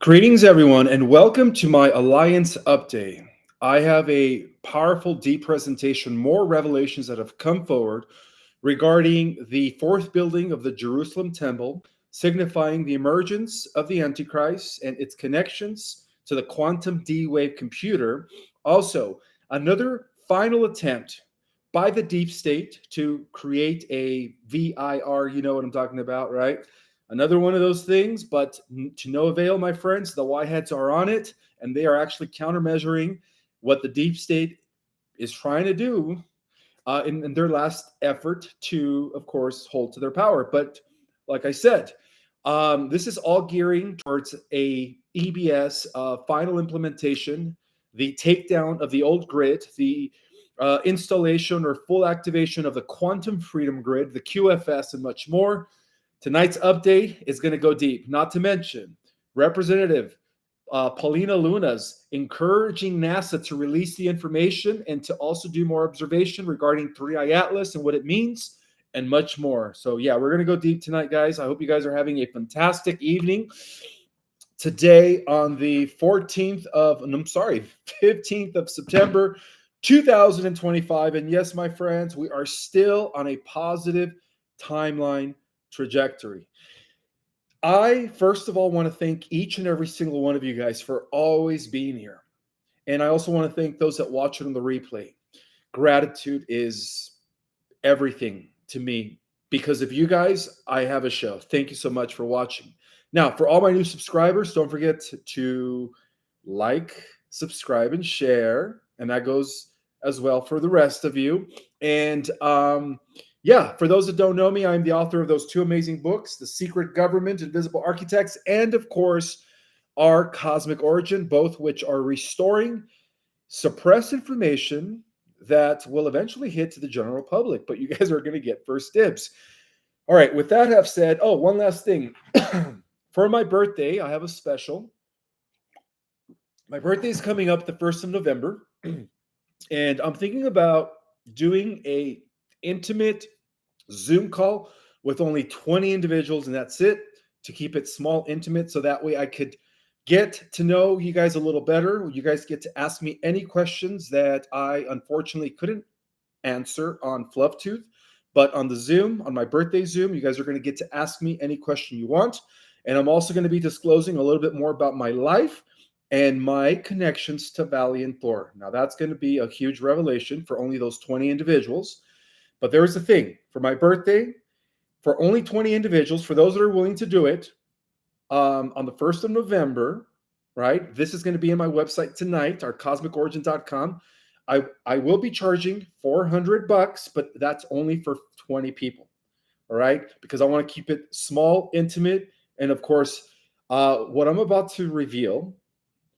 Greetings, everyone, and welcome to my Alliance update. I have a powerful, deep presentation, more revelations that have come forward regarding the fourth building of the Jerusalem temple, signifying the emergence of the Antichrist and its connections to the quantum D-wave computer. Also, another final attempt by the deep state to create a VIR, you know what I'm talking about, right? Another one of those things, but to no avail, my friends. The Whiteheads are on it, and they are actually countermeasuring what the deep state is trying to do in their last effort to, of course, hold to their power. But like I said, this is all gearing towards a EBS final implementation, the takedown of the old grid, the installation or full activation of the quantum freedom grid, the QFS, and much more. Tonight's update is going to go deep, not to mention Representative Paulina Luna's encouraging NASA to release the information and to also do more observation regarding 3i Atlas and what it means and much more. So yeah, we're going to go deep tonight, guys. I hope you guys are having a fantastic evening. Today on the 15th of September, 2025. And yes, my friends, we are still on a positive timeline trajectory. I, first of all, want to thank each and every single one of you guys for always being here. And I also want to thank those that watch it on the replay. Gratitude is everything to me. Because of you guys, I have a show. Thank you so much for watching. Now, for all my new subscribers, don't forget to like, subscribe, and share. And that goes as well for the rest of you. And yeah, for those that don't know me, I'm the author of those two amazing books, The Secret Government, Invisible Architects, and of course, Our Cosmic Origin, both which are restoring suppressed information that will eventually hit to the general public, but you guys are going to get first dibs. All right, with that have said, one last thing. For my birthday, I have a special. My birthday is coming up the 1st of November, and I'm thinking about doing a intimate Zoom call with only 20 individuals, and that's it, to keep it small, intimate, so that way I could get to know you guys a little better. You guys get to ask me any questions that I unfortunately couldn't answer on FluffTooth, but on the Zoom, on my birthday Zoom, you guys are going to get to ask me any question you want. And I'm also going to be disclosing a little bit more about my life and my connections to Valiant Thor. Now, that's going to be a huge revelation for only those 20 individuals. But there's the thing. For my birthday, for only 20 individuals, for those that are willing to do it, on the 1st of November, right? This is going to be in my website tonight, our cosmicorigin.com. I will be charging $400, but that's only for 20 people, all right? Because I want to keep it small, intimate, and of course, what I'm about to reveal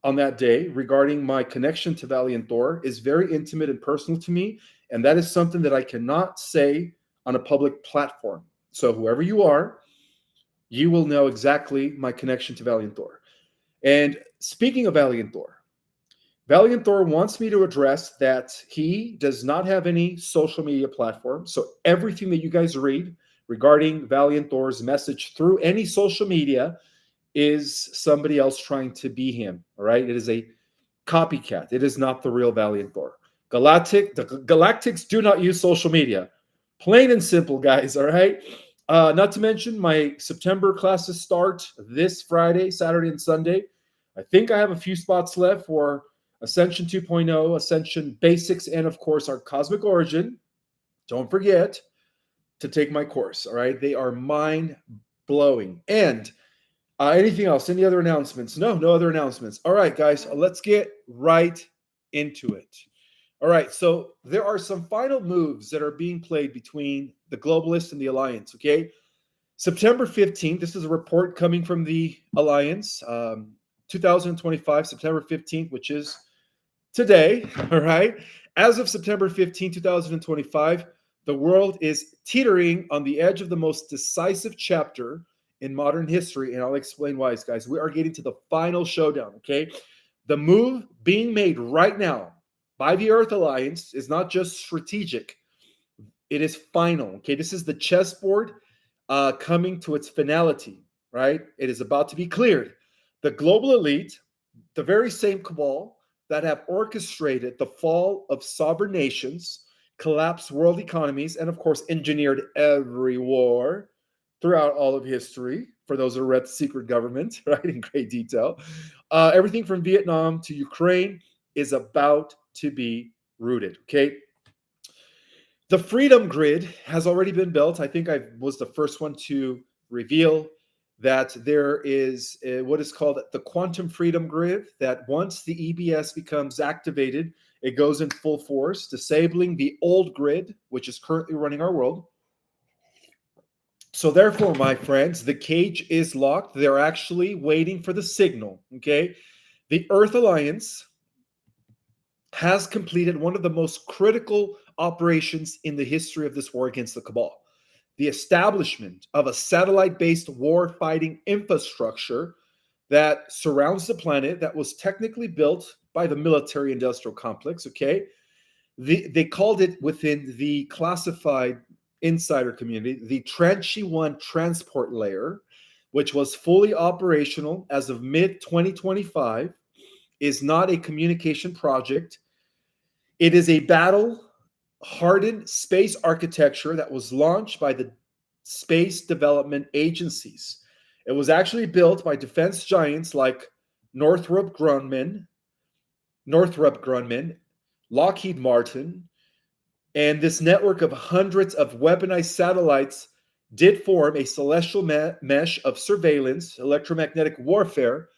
on that day regarding my connection to Valiant Thor is very intimate and personal to me, and that is something that I cannot say on a public platform. So whoever you are, you will know exactly my connection to Valiant Thor. And speaking of Valiant Thor wants me to address that he does not have any social media platform. So everything that you guys read regarding Valiant Thor's message through any social media is somebody else trying to be him, all right? It is a copycat. It is not the real Valiant Thor. The Galactics do not use social media. Plain and simple, guys, all right? Not to mention my September classes start this Friday, Saturday, and Sunday. I think I have a few spots left for Ascension 2.0, Ascension Basics, and of course our Cosmic Origin. Don't forget to take my course, all right? They are mind-blowing. And anything else? Any other announcements? No other announcements. All right, guys, let's get right into it. All right, so there are some final moves that are being played between the Globalists and the Alliance, okay? September 15th, this is a report coming from the Alliance, 2025, September 15th, which is today, all right? As of September 15, 2025, the world is teetering on the edge of the most decisive chapter in modern history, and I'll explain why, guys. We are getting to the final showdown, okay? The move being made right now by the Earth Alliance is not just strategic. It is final, okay? This is the chessboard coming to its finality, right? It is about to be cleared. The global elite, the very same cabal that have orchestrated the fall of sovereign nations, collapsed world economies, and of course, engineered every war throughout all of history. For those who read Secret Government, right, in great detail, everything from Vietnam to Ukraine is about to be rooted. Okay, the Freedom Grid has already been built. I think I was the first one to reveal that there is what is called the Quantum Freedom Grid, that once the EBS becomes activated, it goes in full force, disabling the old grid, which is currently running our world. So therefore, my friends, the cage is locked. They're actually waiting for the signal, okay? The Earth Alliance has completed one of the most critical operations in the history of this war against the cabal: the establishment of a satellite-based war-fighting infrastructure that surrounds the planet, that was technically built by the military-industrial complex, okay? They called it, within the classified insider community, the Tranche 1 transport layer, which was fully operational as of mid-2025, is not a communication project. It is a battle-hardened space architecture that was launched by the space development agencies. It was actually built by defense giants like Northrop Grumman, Lockheed Martin, and this network of hundreds of weaponized satellites did form a celestial mesh of surveillance, electromagnetic warfare,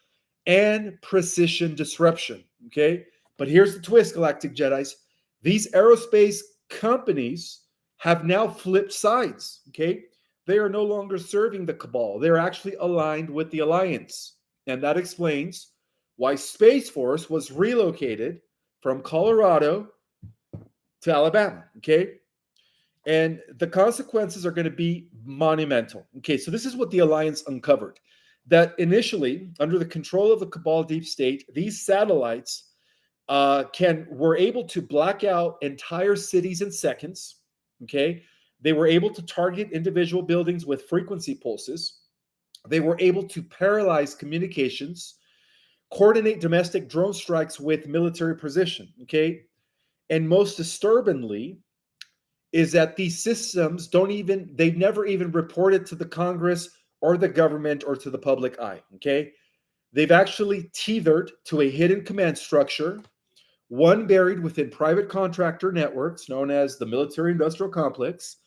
and precision disruption. Okay, but here's the twist, Galactic Jedis. These aerospace companies have now flipped sides. Okay, they are no longer serving the cabal. They're actually aligned with the Alliance, and that explains why Space Force was relocated from Colorado to Alabama. Okay, and the consequences are going to be monumental. Okay, so this is what the Alliance uncovered: that initially, under the control of the cabal deep state, these satellites were able to black out entire cities in seconds. Okay, they were able to target individual buildings with frequency pulses. They were able to paralyze communications, coordinate domestic drone strikes with military precision. Okay, and most disturbingly, is that these systems they've never even reported to the Congress or the government or to the public eye. Okay, they've actually tethered to a hidden command structure, one buried within private contractor networks known as the military industrial complex,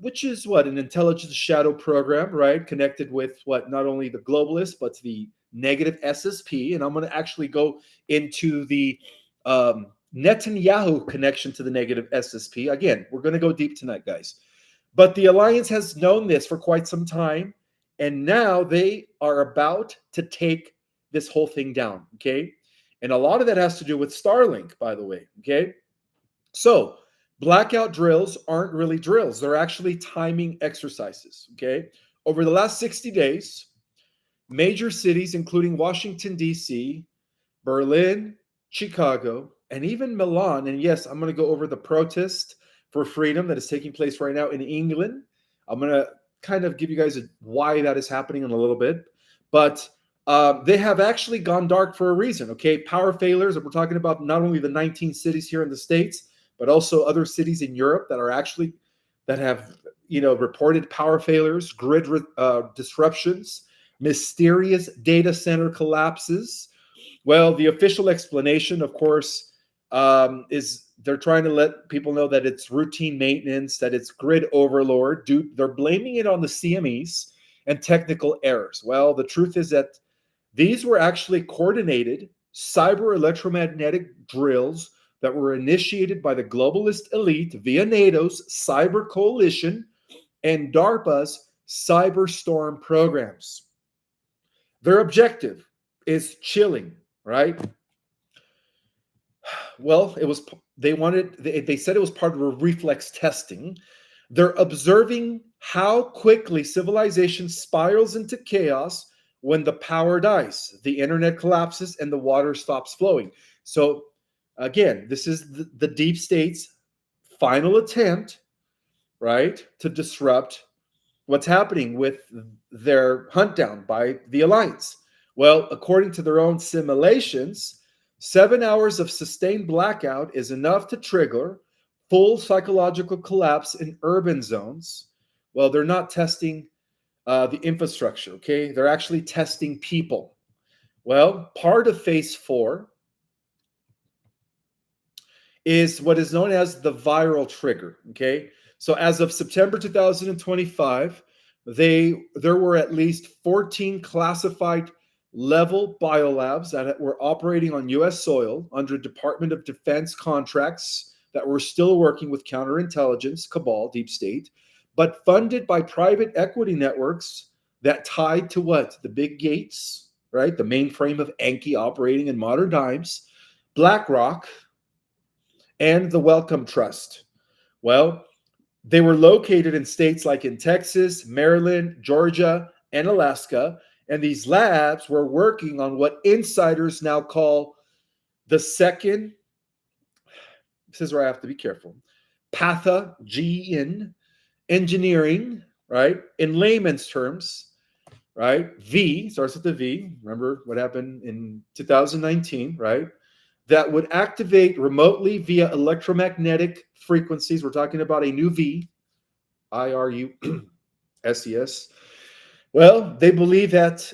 which is what, an intelligence shadow program, right? Connected with what, not only the globalists, but the negative SSP. And I'm going to actually go into the Netanyahu connection to the negative SSP. Again, we're going to go deep tonight, guys. But the Alliance has known this for quite some time, and now they are about to take this whole thing down, okay? And a lot of that has to do with Starlink, by the way, okay? So blackout drills aren't really drills. They're actually timing exercises, okay? Over the last 60 days, major cities, including Washington, D.C., Berlin, Chicago, and even Milan. And yes, I'm going to go over the protest for freedom that is taking place right now in England. I'm going to kind of give you guys why that is happening in a little bit. But they have actually gone dark for a reason, okay? Power failures, we're talking about not only the 19 cities here in the States, but also other cities in Europe that have, reported power failures, grid disruptions, mysterious data center collapses. Well, the official explanation, of course, is they're trying to let people know that it's routine maintenance, that it's grid overload. They're blaming it on the CMEs and technical errors. Well, the truth is that these were actually coordinated cyber electromagnetic drills that were initiated by the globalist elite via NATO's cyber coalition and DARPA's cyberstorm programs. Their objective is chilling, right? Well, they said it was part of a reflex testing. They're observing how quickly civilization spirals into chaos when the power dies, the internet collapses, and the water stops flowing. So again, this is the deep state's final attempt, right, to disrupt what's happening with their hunt down by the Alliance. Well, according to their own simulations, 7 hours of sustained blackout is enough to trigger full psychological collapse in urban zones. Well, they're not testing the infrastructure, okay? They're actually testing people. Well, part of phase 4 is what is known as the viral trigger, okay? So as of September 2025, there were at least 14 classified level biolabs that were operating on US soil under Department of Defense contracts that were still working with counterintelligence, cabal, deep state, but funded by private equity networks that tied to what? The big gates, right? The mainframe of Enki operating in modern times, BlackRock, and the Wellcome Trust. Well, they were located in states like in Texas, Maryland, Georgia, and Alaska. And these labs were working on what insiders now call the second, this is where I have to be careful, pathogen engineering, right? In layman's terms, right? V starts with the V. Remember what happened in 2019, right? That would activate remotely via electromagnetic frequencies. We're talking about a new V, IRUSES. Well, they believe that,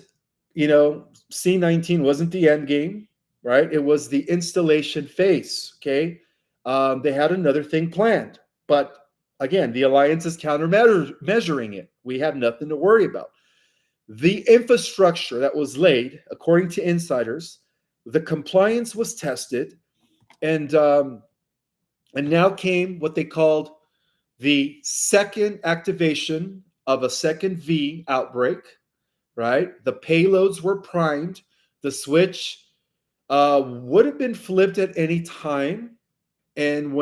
C19 wasn't the end game, right? It was the installation phase, okay? They had another thing planned. But again, the alliance is counter-measuring it. We have nothing to worry about. The infrastructure that was laid, according to insiders, the compliance was tested, and now came what they called the second activation of a second V outbreak, right? The payloads were primed. The switch would have been flipped at any time, and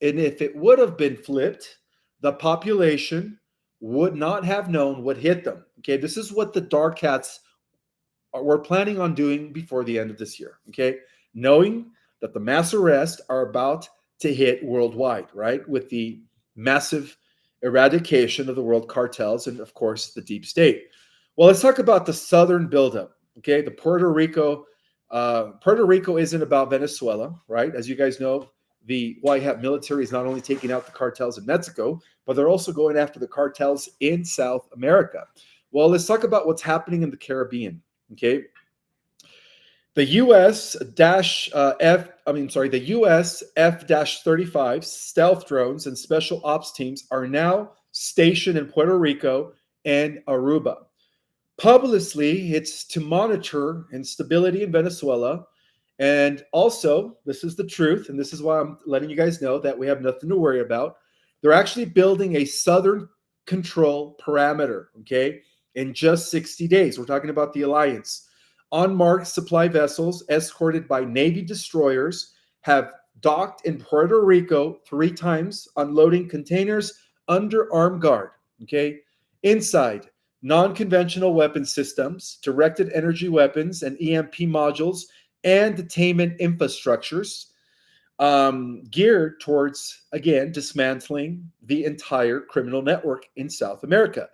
if it would have been flipped, the population would not have known what hit them. Okay, this is what the dark hats we're planning on doing before the end of this year, okay? Knowing that the mass arrests are about to hit worldwide, right? With the massive eradication of the world cartels and, of course, the deep state. Well, let's talk about the southern buildup, okay? The Puerto Rico isn't about Venezuela, right? As you guys know, the White Hat military is not only taking out the cartels in Mexico, but they're also going after the cartels in South America. Well, let's talk about what's happening in the Caribbean. Okay, the US F-35 stealth drones and special ops teams are now stationed in Puerto Rico and Aruba. Publicly, it's to monitor instability in Venezuela. And also, this is the truth, and this is why I'm letting you guys know that we have nothing to worry about. They're actually building a southern control parameter, okay? In just 60 days. We're talking about the alliance. Unmarked supply vessels escorted by Navy destroyers have docked in Puerto Rico 3 times, unloading containers under armed guard. Okay. Inside, non-conventional weapon systems, directed energy weapons, and EMP modules, and detainment infrastructures geared towards, again, dismantling the entire criminal network in South America.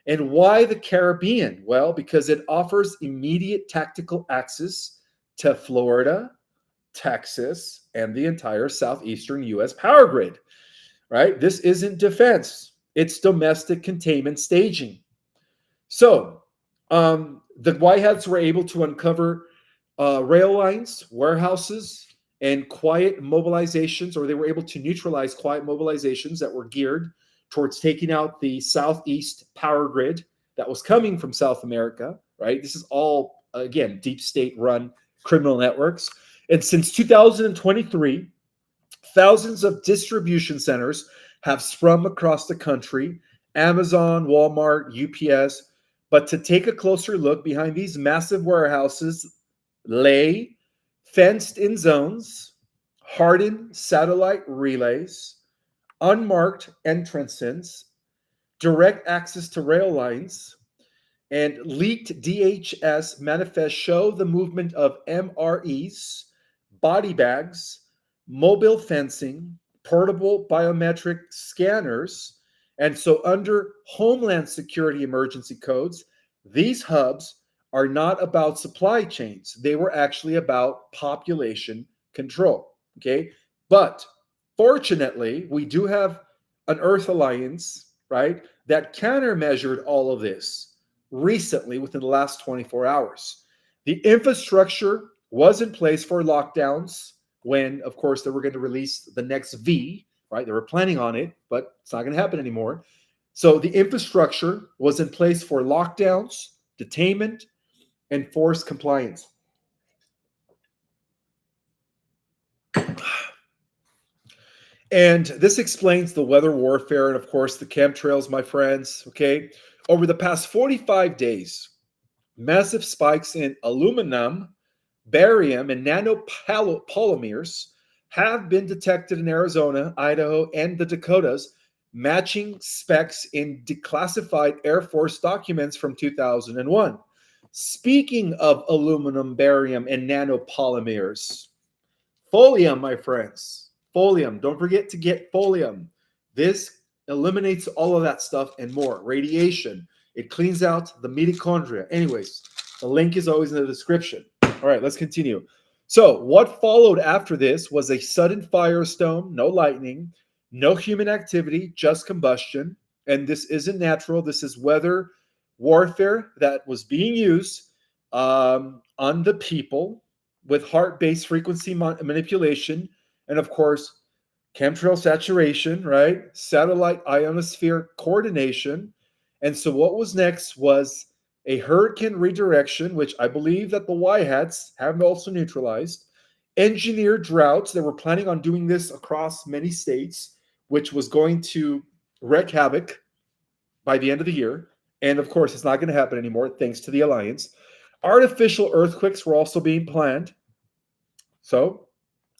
And why the Caribbean? Well, because it offers immediate tactical access to Florida, Texas, and the entire southeastern U.S. power grid, right? This isn't defense. It's domestic containment staging. So the White Hats were able to uncover rail lines, warehouses, and quiet mobilizations, or they were able to neutralize quiet mobilizations that were geared towards taking out the southeast power grid that was coming from South America, right? This is all, again, deep state run criminal networks. And since 2023, thousands of distribution centers have sprung across the country, Amazon, Walmart, UPS. But to take a closer look behind these massive warehouses lay fenced in zones, hardened satellite relays, unmarked entrances, direct access to rail lines, and leaked DHS manifests show the movement of MREs, body bags, mobile fencing, portable biometric scanners. And so under Homeland Security emergency codes, these hubs are not about supply chains. They were actually about population control. Okay. But fortunately, we do have an Earth alliance, right, that countermeasured all of this recently within the last 24 hours. The infrastructure was in place for lockdowns when, of course, they were going to release the next V, right? They were planning on it, but it's not going to happen anymore. So the infrastructure was in place for lockdowns, detainment, and forced compliance. And this explains the weather warfare and, of course, the chemtrails, my friends. Okay. Over the past 45 days, massive spikes in aluminum, barium, and nanopolymers have been detected in Arizona, Idaho, and the Dakotas, matching specs in declassified Air Force documents from 2001. Speaking of aluminum, barium, and nanopolymers, Folium, my friends. Folium. Don't forget to get folium. This eliminates all of that stuff and more. Radiation. It cleans out the mitochondria. Anyways, the link is always in the description. All right, let's continue. So, what followed after this was a sudden firestorm, no lightning, no human activity, just combustion. And this isn't natural. This is weather warfare that was being used on the people with heart-based frequency manipulation, and of course, chemtrail saturation, right? Satellite ionosphere coordination. And so what was next was a hurricane redirection, which I believe that the Y hats have also neutralized, engineered droughts. They were planning on doing this across many states, which was going to wreak havoc by the end of the year. And of course, it's not going to happen anymore, thanks to the alliance. Artificial earthquakes were also being planned. So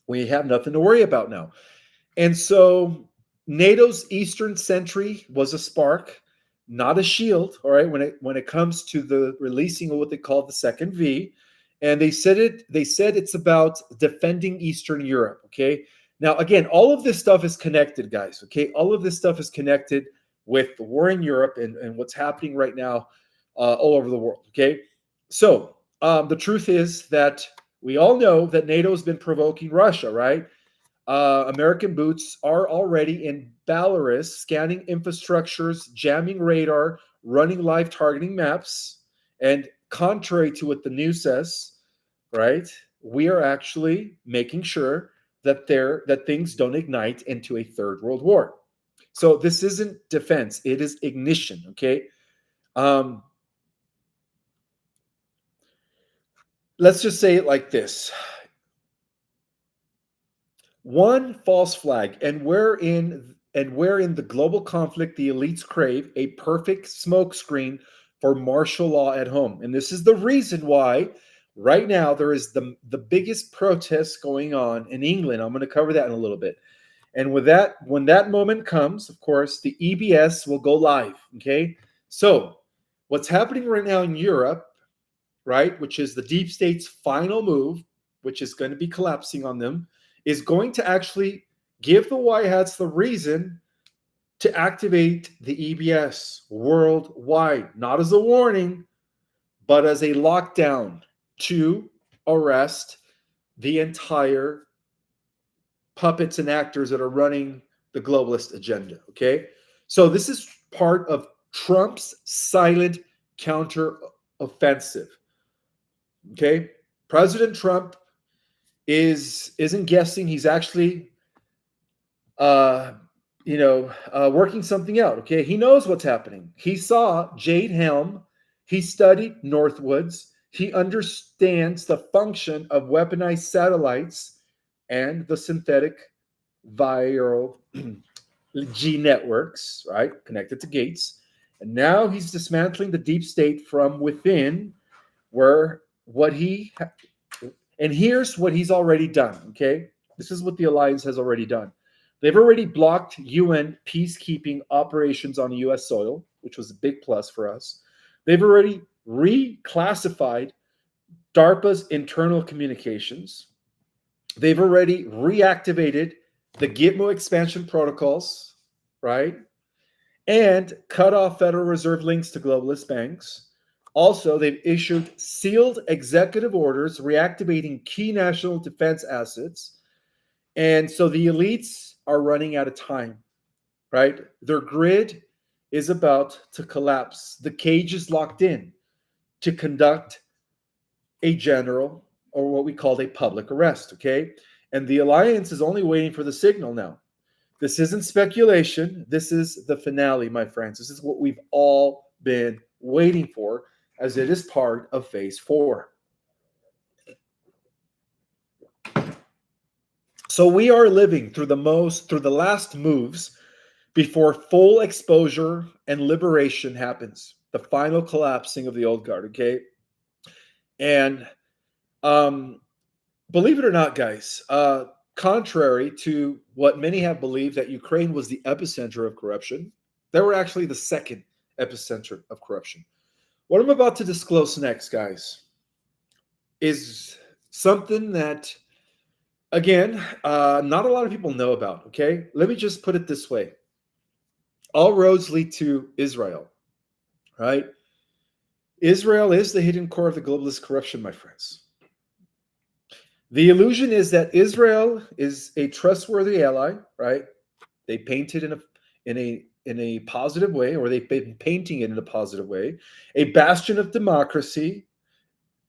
we have nothing to worry about now. And so NATO's Eastern Sentry was a spark, not a shield, all right, when it comes to the releasing of what they call the second V. And they said it's about defending Eastern Europe, okay? Now, again, all of this stuff is connected, guys, okay? All of this stuff is connected with the war in Europe and what's happening right now all over the world, okay? So the truth is that we all know that NATO has been provoking Russia, right? American boots are already in Belarus, scanning infrastructures, jamming radar, running live targeting maps. And contrary to what the news says, right, we are actually making sure that things don't ignite into a third world war. So this isn't defense; it is ignition. Okay. Let's just say it like this. One false flag, and wherein the global conflict the elites crave a perfect smokescreen for martial law at home. And this is the reason why right now there is the biggest protest going on in England. I'm going to cover that in a little bit. And with that, when that moment comes, of course, the EBS will go live. Okay. So what's happening right now in Europe, right, which is the deep state's final move, which is going to be collapsing on them, is going to actually give the Y hats the reason to activate the EBS worldwide, not as a warning, but as a lockdown to arrest the entire puppets and actors that are running the globalist agenda. Okay. So this is part of Trump's silent counter offensive. Okay. President Trump isn't guessing. He's actually working something out. Okay. He knows what's happening. He saw Jade Helm. He studied Northwoods. He understands the function of weaponized satellites and the synthetic viral G networks, right? Connected to gates. And now he's dismantling the deep state from within, and here's what he's already done, okay? This is what the alliance has already done. They've already blocked UN peacekeeping operations on U.S. soil, which was a big plus for us. They've already reclassified DARPA's internal communications. They've already reactivated the Gitmo expansion protocols, right? And cut off Federal Reserve links to globalist banks. Also, they've issued sealed executive orders reactivating key national defense assets. And so the elites are running out of time, right? Their grid is about to collapse. The cage is locked in to conduct a general, or what we called a public arrest, okay? And the alliance is only waiting for the signal now. This isn't speculation. This is the finale, my friends. This is what we've all been waiting for, as it is part of phase 4. So we are living through the last moves before full exposure and liberation happens. The final collapsing of the old guard, okay? And believe it or not, guys, contrary to what many have believed, that Ukraine was the epicenter of corruption, they were actually the second epicenter of corruption. What I'm about to disclose next, guys, is something that, again, not a lot of people know about, okay? Let me just put it this way. All roads lead to Israel, right? Israel is the hidden core of the globalist corruption, my friends. The illusion is that Israel is a trustworthy ally, right? They paint it in a positive way, or they've been painting it in a positive way. A bastion of democracy,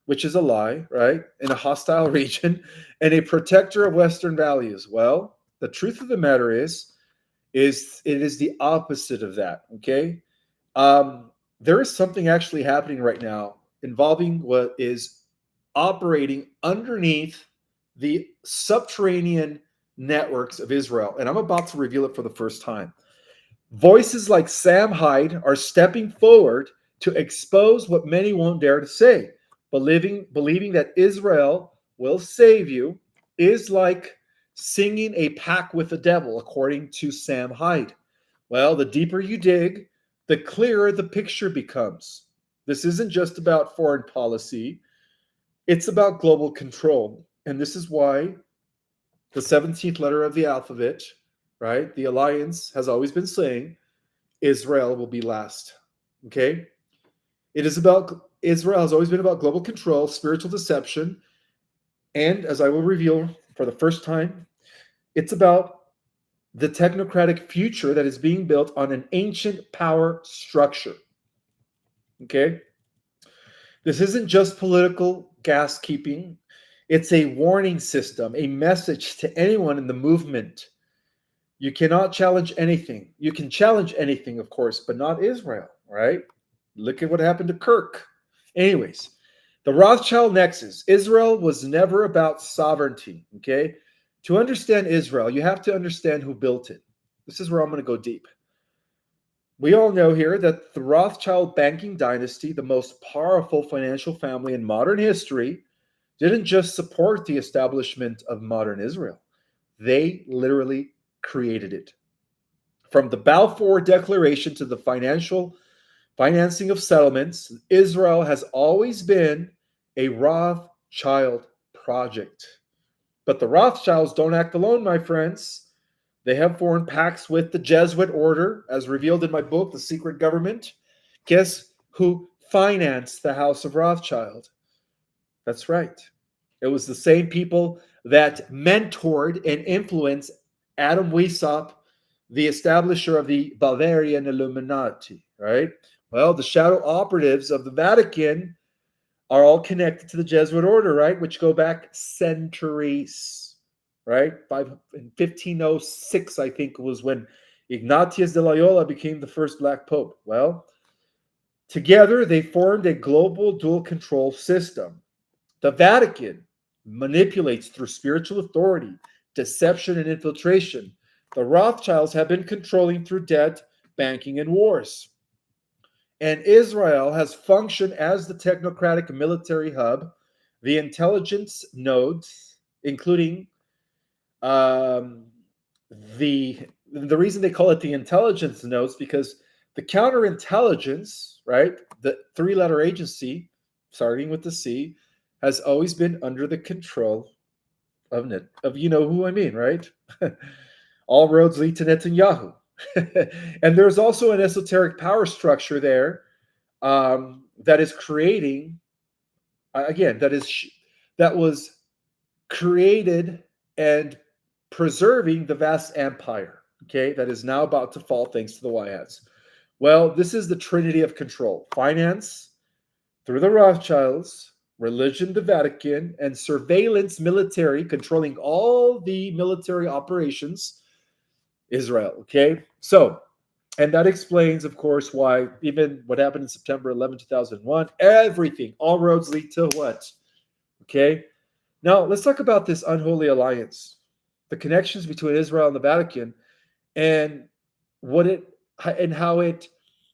which is a lie, right? In a hostile region, and a protector of Western values. Well, the truth of the matter is it is the opposite of that, okay? There is something actually happening right now involving what is operating underneath the subterranean networks of Israel. And I'm about to reveal it for the first time. Voices like Sam Hyde are stepping forward to expose what many won't dare to say. Believing that Israel will save you is like singing a pact with the devil, according to Sam Hyde. Well, the deeper you dig, the clearer the picture becomes. This isn't just about foreign policy. It's about global control. And this is why the 17th letter of the alphabet, right? The alliance has always been saying Israel will be last. Okay? Israel has always been about global control, spiritual deception, and as I will reveal for the first time, it's about the technocratic future that is being built on an ancient power structure. Okay? This isn't just political gas keeping. It's a warning system, a message to anyone in the movement. You cannot challenge anything. You can challenge anything, of course, but not Israel, right? Look at what happened to Kirk. Anyways, the Rothschild nexus. Israel was never about sovereignty, okay? To understand Israel, you have to understand who built it. This is where I'm going to go deep. We all know here that the Rothschild banking dynasty, the most powerful financial family in modern history, didn't just support the establishment of modern Israel. They literally created it. From the Balfour Declaration to the financing of settlements, Israel has always been a Rothschild project. But the Rothschilds don't act alone, my friends. They have foreign pacts with the Jesuit order, as revealed in my book, The Secret Government. Guess who financed the House of Rothschild? That's right. It was the same people that mentored and influenced Adam Weishaupt, the establisher of the Bavarian Illuminati, right? Well, the shadow operatives of the Vatican are all connected to the Jesuit order, right? Which go back centuries, right? In 1506, I think, was when Ignatius de Loyola became the first Black Pope. Well, together they formed a global dual control system. The Vatican manipulates through spiritual authority, deception, and infiltration. The Rothschilds have been controlling through debt, banking, and wars. And Israel has functioned as the technocratic military hub, the intelligence nodes, including the reason they call it the intelligence nodes, because the counterintelligence, right, the three-letter agency, starting with the C, has always been under the control of you know who I mean, right? All roads lead to Netanyahu. And there's also an esoteric power structure there that is creating, again, that was created and preserving the vast empire, okay, that is now about to fall thanks to the Wyads. Well, this is the trinity of control: finance through the Rothschilds, religion, the Vatican, and surveillance military, controlling all the military operations, Israel. Okay, so, and that explains, of course, why even what happened in September 11, 2001, everything, all roads lead to what? Okay, now let's talk about this unholy alliance, the connections between Israel and the Vatican, and what it and how it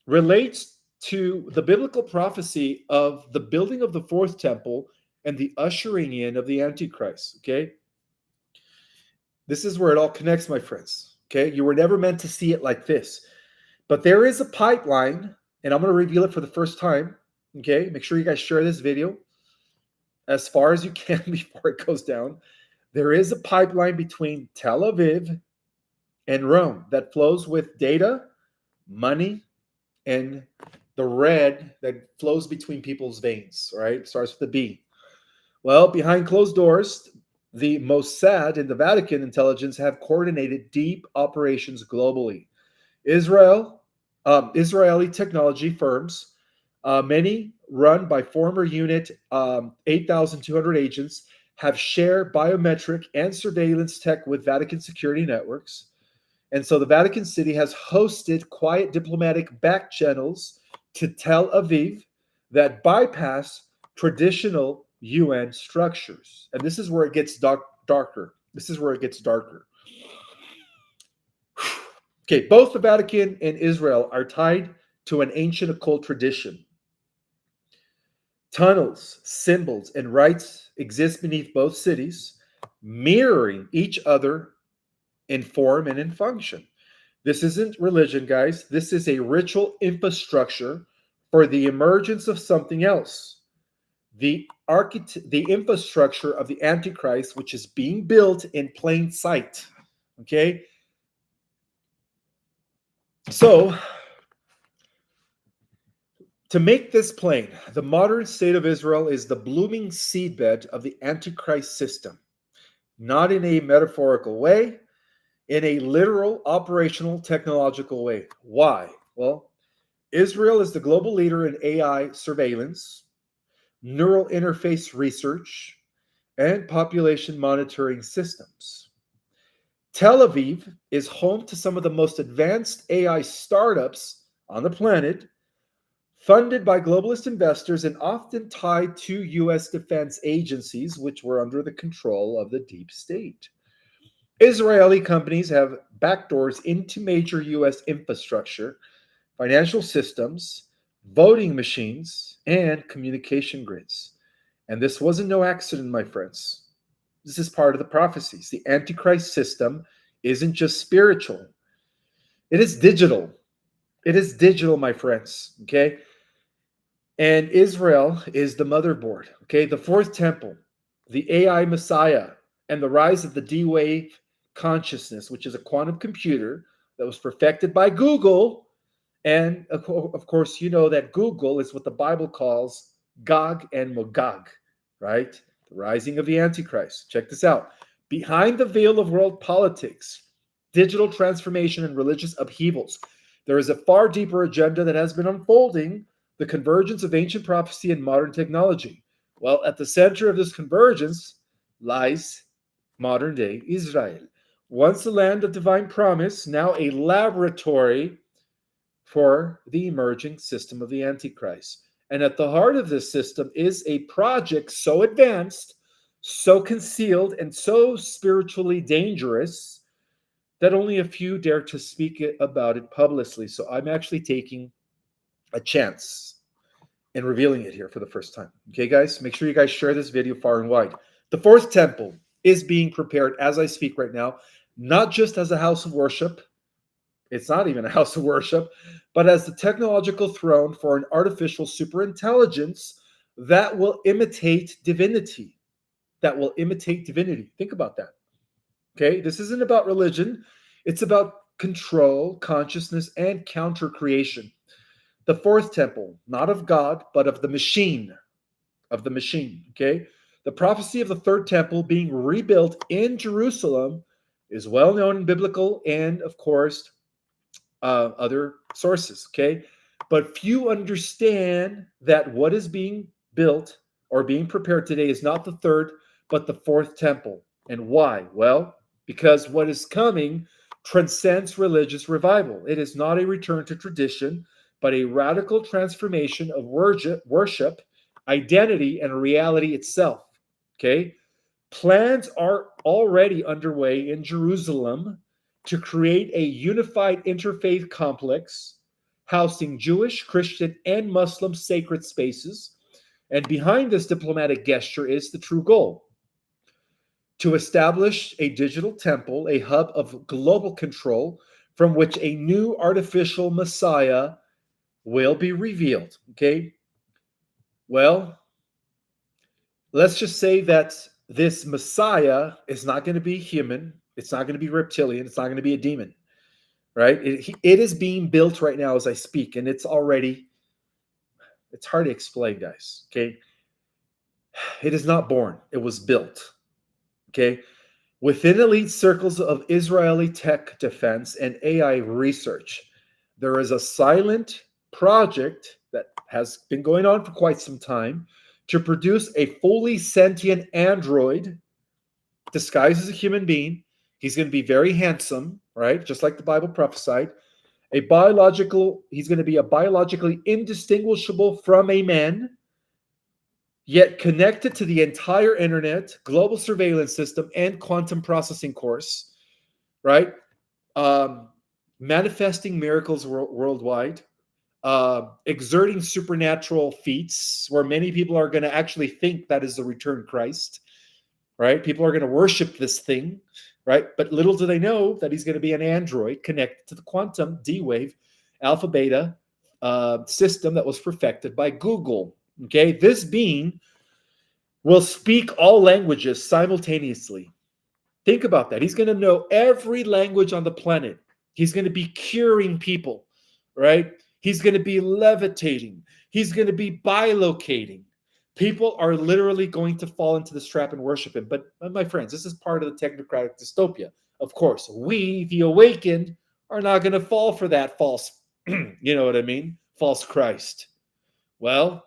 relates to the biblical prophecy of the building of the fourth temple and the ushering in of the antichrist. Okay, this is where it all connects, my friends. Okay, you were never meant to see it like this, but there is a pipeline, and I'm going to reveal it for the first time. Okay, make sure you guys share this video as far as you can before it goes down. There is a pipeline between Tel Aviv and Rome that flows with data, money, and the red that flows between people's veins, right? Starts with a B. Well, behind closed doors, the Mossad and the Vatican intelligence have coordinated deep operations globally. Israeli technology firms, many run by former Unit 8,200 agents, have shared biometric and surveillance tech with Vatican security networks. And so the Vatican City has hosted quiet diplomatic back channels to Tel Aviv that bypass traditional UN structures. And this is where it gets darker. This is where it gets darker. Okay, both the Vatican and Israel are tied to an ancient occult tradition. Tunnels, symbols, and rites exist beneath both cities, mirroring each other in form and in function. This isn't religion, guys. This is a ritual infrastructure for the emergence of something else. The infrastructure of the Antichrist, which is being built in plain sight. Okay? So, to make this plain, the modern state of Israel is the blooming seedbed of the Antichrist system, not in a metaphorical way, in a literal, operational, technological way. Why? Well, Israel is the global leader in AI surveillance, neural interface research, and population monitoring systems. Tel Aviv is home to some of the most advanced AI startups on the planet, funded by globalist investors and often tied to U.S. defense agencies, which were under the control of the deep state. Israeli companies have backdoors into major U.S. infrastructure, financial systems, voting machines, and communication grids. And this wasn't no accident, my friends. This is part of the prophecies. The Antichrist system isn't just spiritual, it is digital. It is digital, my friends. Okay. And Israel is the motherboard. Okay. The fourth temple, the AI Messiah, and the rise of the D Wave consciousness, which is a quantum computer that was perfected by Google. And of course, you know that Google is what the Bible calls Gog and Magog, right? The rising of the Antichrist. Check this out. Behind the veil of world politics, digital transformation, and religious upheavals, there is a far deeper agenda that has been unfolding: the convergence of ancient prophecy and modern technology. Well, at the center of this convergence lies modern day Israel. Once a land of divine promise, now a laboratory for the emerging system of the Antichrist. And at the heart of this system is a project so advanced, so concealed, and so spiritually dangerous that only a few dare to speak about it publicly. So I'm actually taking a chance and revealing it here for the first time. Okay, guys, make sure you guys share this video far and wide. The fourth temple is being prepared as I speak right now, not just as a house of worship. It's not even a house of worship, but as the technological throne for an artificial superintelligence that will imitate divinity. That will imitate divinity. Think about that. Okay, this isn't about religion. It's about control, consciousness, and counter creation. The fourth temple, not of God, but of the machine, okay? The prophecy of the third temple being rebuilt in Jerusalem is well known in biblical and, of course, other sources, okay? But few understand that what is being built or being prepared today is not the third, but the fourth temple. And why? Well, because what is coming transcends religious revival. It is not a return to tradition, but a radical transformation of worship, identity, and reality itself. Okay? Plans are already underway in Jerusalem to create a unified interfaith complex housing Jewish, Christian, and Muslim sacred spaces. And behind this diplomatic gesture is the true goal: to establish a digital temple, a hub of global control from which a new artificial Messiah will be revealed. Okay? Well, let's just say that this Messiah is not going to be human. It's not going to be reptilian. It's not going to be a demon, right? It is being built right now as I speak, and it's hard to explain, guys, okay? It is not born. It was built, okay? Within elite circles of Israeli tech defense and AI research, there is a silent project that has been going on for quite some time to produce a fully sentient android disguised as a human being. He's going to be very handsome, right? Just like the Bible prophesied. He's going to be a biologically indistinguishable from a man, yet connected to the entire internet, global surveillance system, and quantum processing course, right? Manifesting miracles worldwide, exerting supernatural feats where many people are going to actually think that is the returned Christ, right? People are going to worship this thing, right? But little do they know that he's going to be an android connected to the quantum D-Wave alpha beta system that was perfected by Google. Okay, this being will speak all languages simultaneously. Think about that. He's going to know every language on the planet. He's going to be curing people, right? He's going to be levitating. He's going to be bilocating. People are literally going to fall into this trap and worship him. But my friends, this is part of the technocratic dystopia. Of course, we, the awakened, are not going to fall for that false, you know what I mean? False Christ. Well,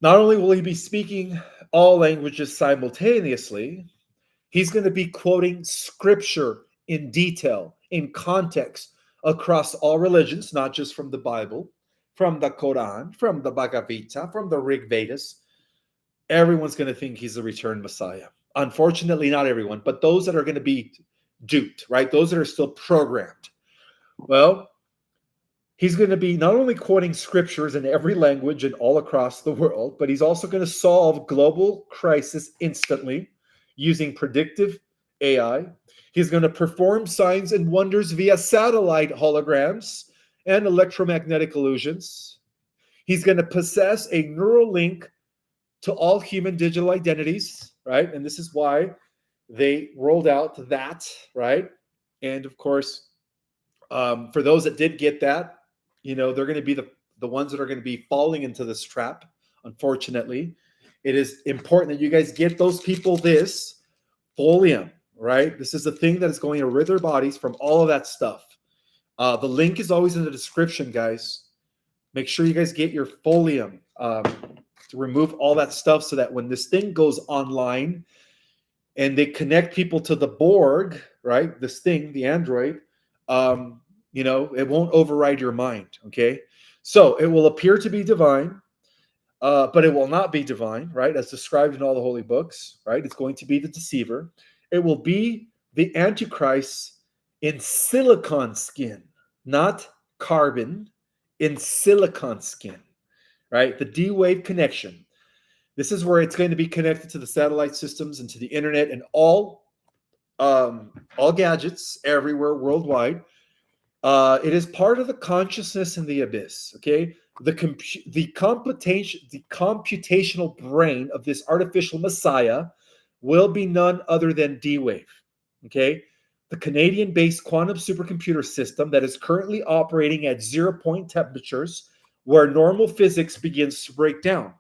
not only will he be speaking all languages simultaneously, he's going to be quoting scripture in detail, in context, across all religions, not just from the Bible, from the Quran, from the Bhagavad Gita, from the Rig Vedas. Everyone's going to think he's the returned Messiah. Unfortunately, not everyone, but those that are going to be duped, right? Those that are still programmed. Well, he's going to be not only quoting scriptures in every language and all across the world, but he's also going to solve global crisis instantly using predictive AI. He's going to perform signs and wonders via satellite holograms and electromagnetic illusions. He's going to possess a neural link to all human digital identities, right? And this is why they rolled out that, right? And of course, for those that did get that, you know, they're going to be the ones that are going to be falling into this trap, unfortunately. It is important that you guys get those people this folium, right? This is the thing that is going to rid their bodies from all of that stuff. The link is always in the description, guys. Make sure you guys get your folium to remove all that stuff so that when this thing goes online and they connect people to the Borg, right? This thing, the android, you know, it won't override your mind, okay? So it will appear to be divine, but it will not be divine, right? As described in all the holy books, right? It's going to be the deceiver. It will be the antichrist in silicon skin, not carbon, in silicon skin, right? The D-Wave connection. This is where it's going to be connected to the satellite systems and to the internet and all gadgets everywhere worldwide. It is part of the consciousness in the abyss, okay? The computational brain of this artificial Messiah will be none other than D-Wave, okay? the Canadian-based quantum supercomputer system that is currently operating at 0 point temperatures where normal physics begins to break down.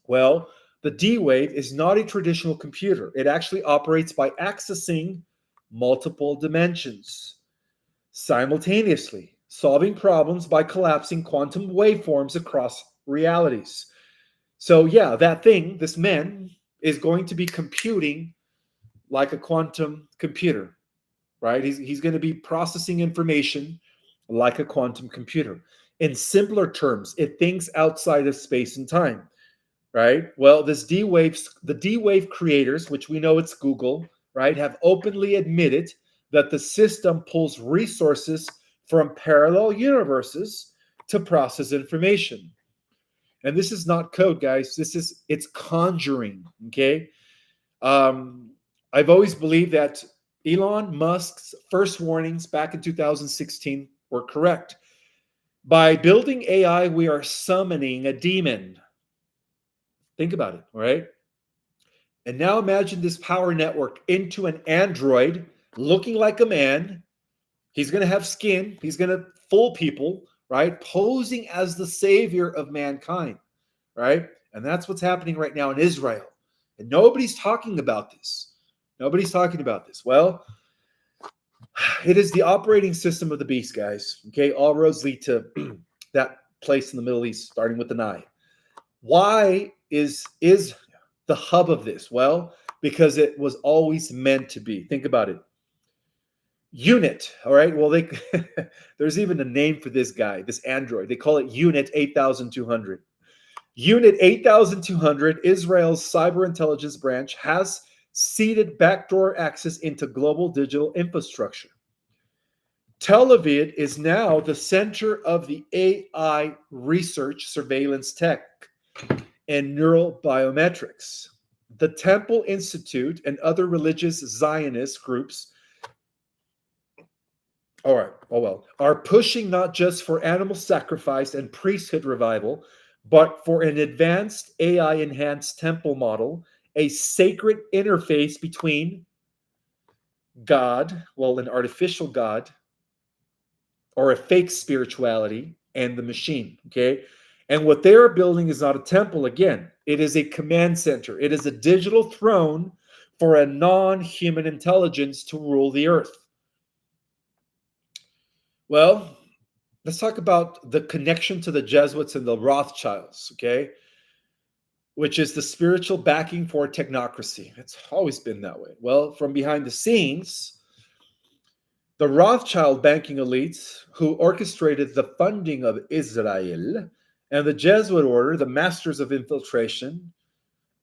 Well, the D-Wave is not a traditional computer. It actually operates by accessing multiple dimensions simultaneously, solving problems by collapsing quantum waveforms across realities. So yeah, that thing, this man, is going to be computing like a quantum computer, right? He's going to be processing information like a quantum computer. In simpler terms, it thinks outside of space and time, right? Well, the D-Wave creators, which we know it's Google, right, have openly admitted that the system pulls resources from parallel universes to process information. And this is not code, guys. It's conjuring, okay? I've always believed that Elon Musk's first warnings back in 2016 were correct. By building AI, we are summoning a demon. Think about it, all right? And now imagine this power network into an android looking like a man. He's going to have skin. He's going to fool people, right? Posing as the savior of mankind, right? And that's what's happening right now in Israel. And nobody's talking about this. Nobody's talking about this. Well, it is the operating system of the beast, guys. Okay, all roads lead to that place in the Middle East, starting with an I. Why is the hub of this? Well, because it was always meant to be. Think about it. Unit, all right? Well, there's even a name for this guy, this android. They call it Unit 8200. Unit 8200, Israel's cyber intelligence branch, has seeded backdoor access into global digital infrastructure. Tel Aviv is now the center of the AI research, surveillance tech, and neural biometrics. The Temple Institute and other religious Zionist groups are pushing not just for animal sacrifice and priesthood revival, but for an advanced AI-enhanced temple model, a sacred interface between God, well, an artificial God, or a fake spirituality, and the machine, okay? And what they are building is not a temple again. It is a command center. It is a digital throne for a non-human intelligence to rule the earth. Well, let's talk about the connection to the Jesuits and the Rothschilds, okay? Which is the spiritual backing for technocracy. It's always been that way. Well, from behind the scenes, the Rothschild banking elites who orchestrated the funding of Israel and the Jesuit order, the masters of infiltration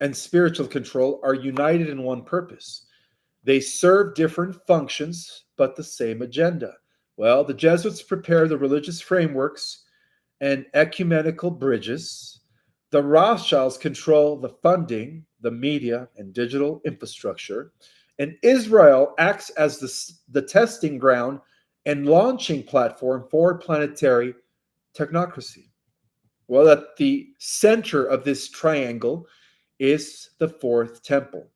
and spiritual control, are united in one purpose. They serve different functions, but the same agenda. Well, the Jesuits prepare the religious frameworks and ecumenical bridges. The Rothschilds control the funding, the media, and digital infrastructure. And Israel acts as the testing ground and launching platform for planetary technocracy. Well, at the center of this triangle is the fourth temple,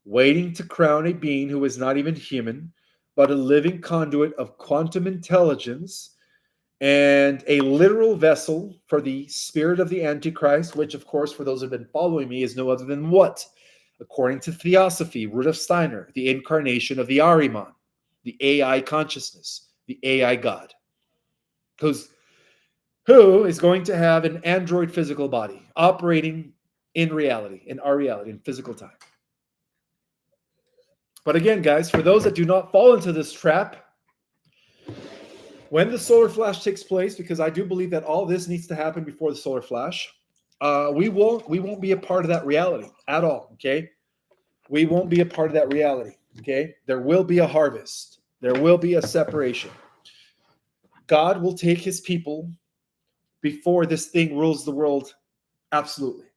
waiting to crown a being who is not even human, but a living conduit of quantum intelligence and a literal vessel for the spirit of the Antichrist, which, of course, for those who have been following me, is no other than what? According to Theosophy, Rudolf Steiner, the incarnation of the Ahriman, the AI consciousness, the AI God, who is going to have an android physical body operating in reality, in our reality, in physical time. But again, guys, for those that do not fall into this trap, when the solar flash takes place, because I do believe that all this needs to happen before the solar flash, we won't be a part of that reality at all, okay? We won't be a part of that reality, okay? There will be a harvest. There will be a separation. God will take his people before this thing rules the world, absolutely.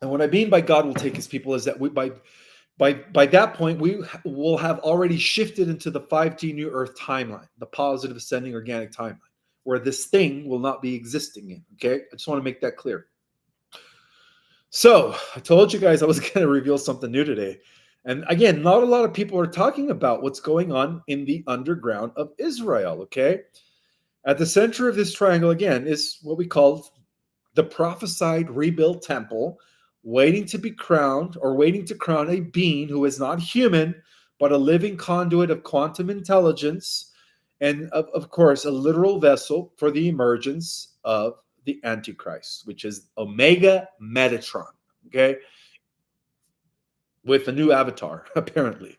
And what I mean by God will take his people is that by that point, we will have already shifted into the 5D New Earth timeline, the positive ascending organic timeline, where this thing will not be existing in, okay? I just want to make that clear. So, I told you guys I was going to reveal something new today. And again, not a lot of people are talking about what's going on in the underground of Israel, okay? At the center of this triangle, again, is what we call the prophesied rebuilt temple, waiting to be crowned or waiting to crown a being who is not human, but a living conduit of quantum intelligence and, of course, a literal vessel for the emergence of the antichrist, which is Omega Metatron, okay? With a new avatar, apparently.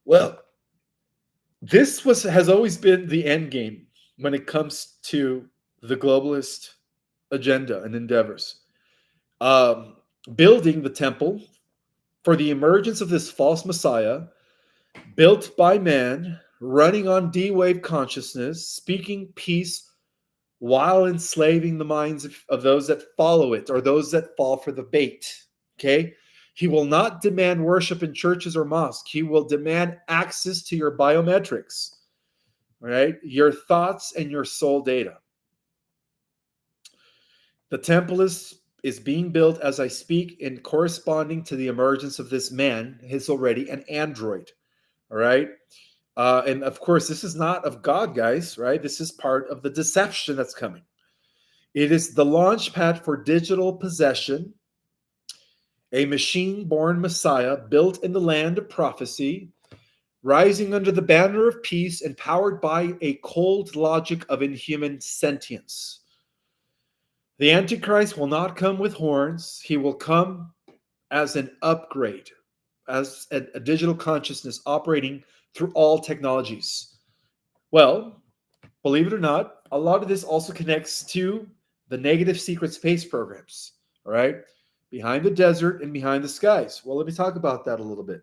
Well, this has always been the end game when it comes to the globalist agenda and endeavors. Um, Building the temple for the emergence of this false Messiah, built by man, running on D-wave consciousness, speaking peace while enslaving the minds of those that follow it or those that fall for the bait. Okay? He will not demand worship in churches or mosques. He will demand access to your biometrics, right? Your thoughts and your soul data. The temple is being built as I speak and corresponding to the emergence of this man, is already an android. All right. And of course, this is not of God, guys, right? This is part of the deception that's coming. It is the launch pad for digital possession, a machine born Messiah built in the land of prophecy, rising under the banner of peace and powered by a cold logic of inhuman sentience. The Antichrist will not come with horns. He will come as an upgrade, as a digital consciousness operating through all technologies. Well, believe it or not, a lot of this also connects to the negative secret space programs, all right? Behind the desert and behind the skies. Well, let me talk about that a little bit.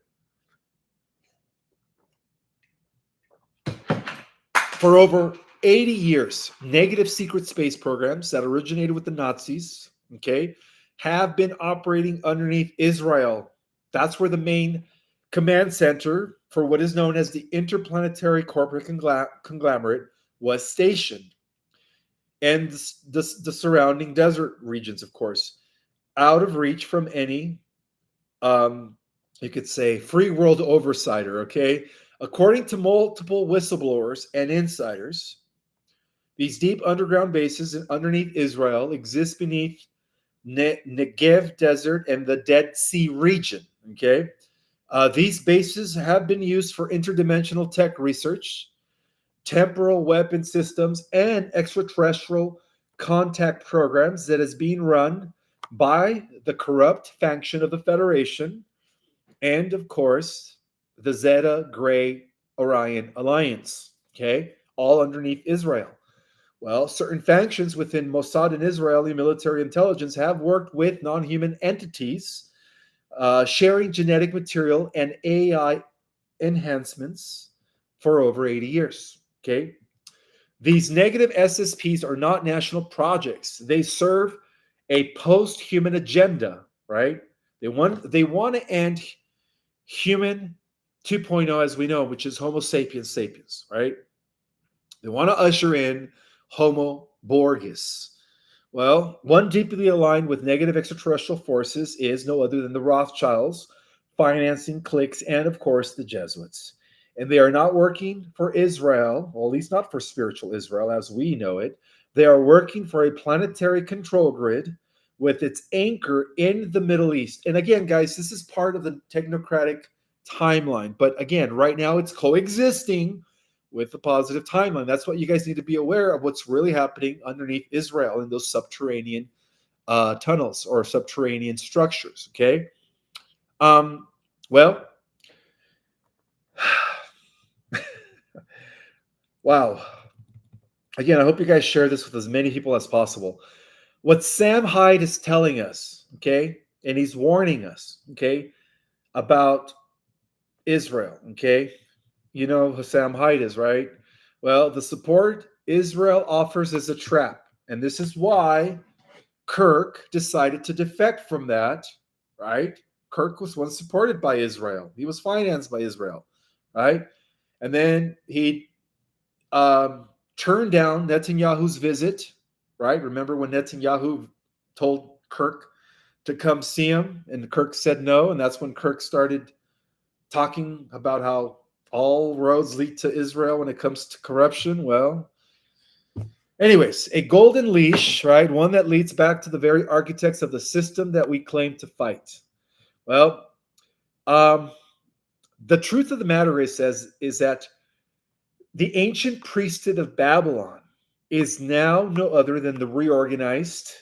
For over 80 years, negative secret space programs that originated with the Nazis, okay, have been operating underneath Israel. That's where the main command center for what is known as the interplanetary corporate conglomerate was stationed. And the surrounding desert regions, of course, out of reach from any, you could say, free world oversighter, okay? According to multiple whistleblowers and insiders, these deep underground bases underneath Israel exist beneath Negev Desert and the Dead Sea region. Okay, these bases have been used for interdimensional tech research, temporal weapon systems, and extraterrestrial contact programs that is being run by the corrupt faction of the Federation and, of course, the Zeta Gray Orion Alliance. Okay, all underneath Israel. Well, certain factions within Mossad and Israeli military intelligence have worked with non-human entities, sharing genetic material and AI enhancements for over 80 years. Okay, these negative SSPs are not national projects. They serve a post-human agenda, right? They want to end human 2.0 as we know, which is Homo sapiens sapiens, right? They want to usher in Homo Borgus. Well, one deeply aligned with negative extraterrestrial forces is no other than the Rothschilds, financing cliques, and of course the Jesuits. And they are not working for Israel, or at least not for spiritual Israel as we know it. They are working for a planetary control grid with its anchor in the Middle East. And again, guys, this is part of the technocratic timeline. But again, right now it's coexisting with the positive timeline. That's what you guys need to be aware of, what's really happening underneath Israel in those subterranean tunnels or subterranean structures. Okay. Well, wow. Again, I hope you guys share this with as many people as possible. What Sam Hyde is telling us, okay, and he's warning us, okay, about Israel, okay. You know who Sam Hyde is, right? Well, the support Israel offers is a trap. And this is why Kirk decided to defect from that, right? Kirk was once supported by Israel. He was financed by Israel, right? And then he turned down Netanyahu's visit, right? Remember when Netanyahu told Kirk to come see him and Kirk said no, and that's when Kirk started talking about how all roads lead to Israel when it comes to corruption. Well, anyways, a golden leash, right? One that leads back to the very architects of the system that we claim to fight. Well, um, the truth of the matter is that the ancient priesthood of Babylon is now no other than the reorganized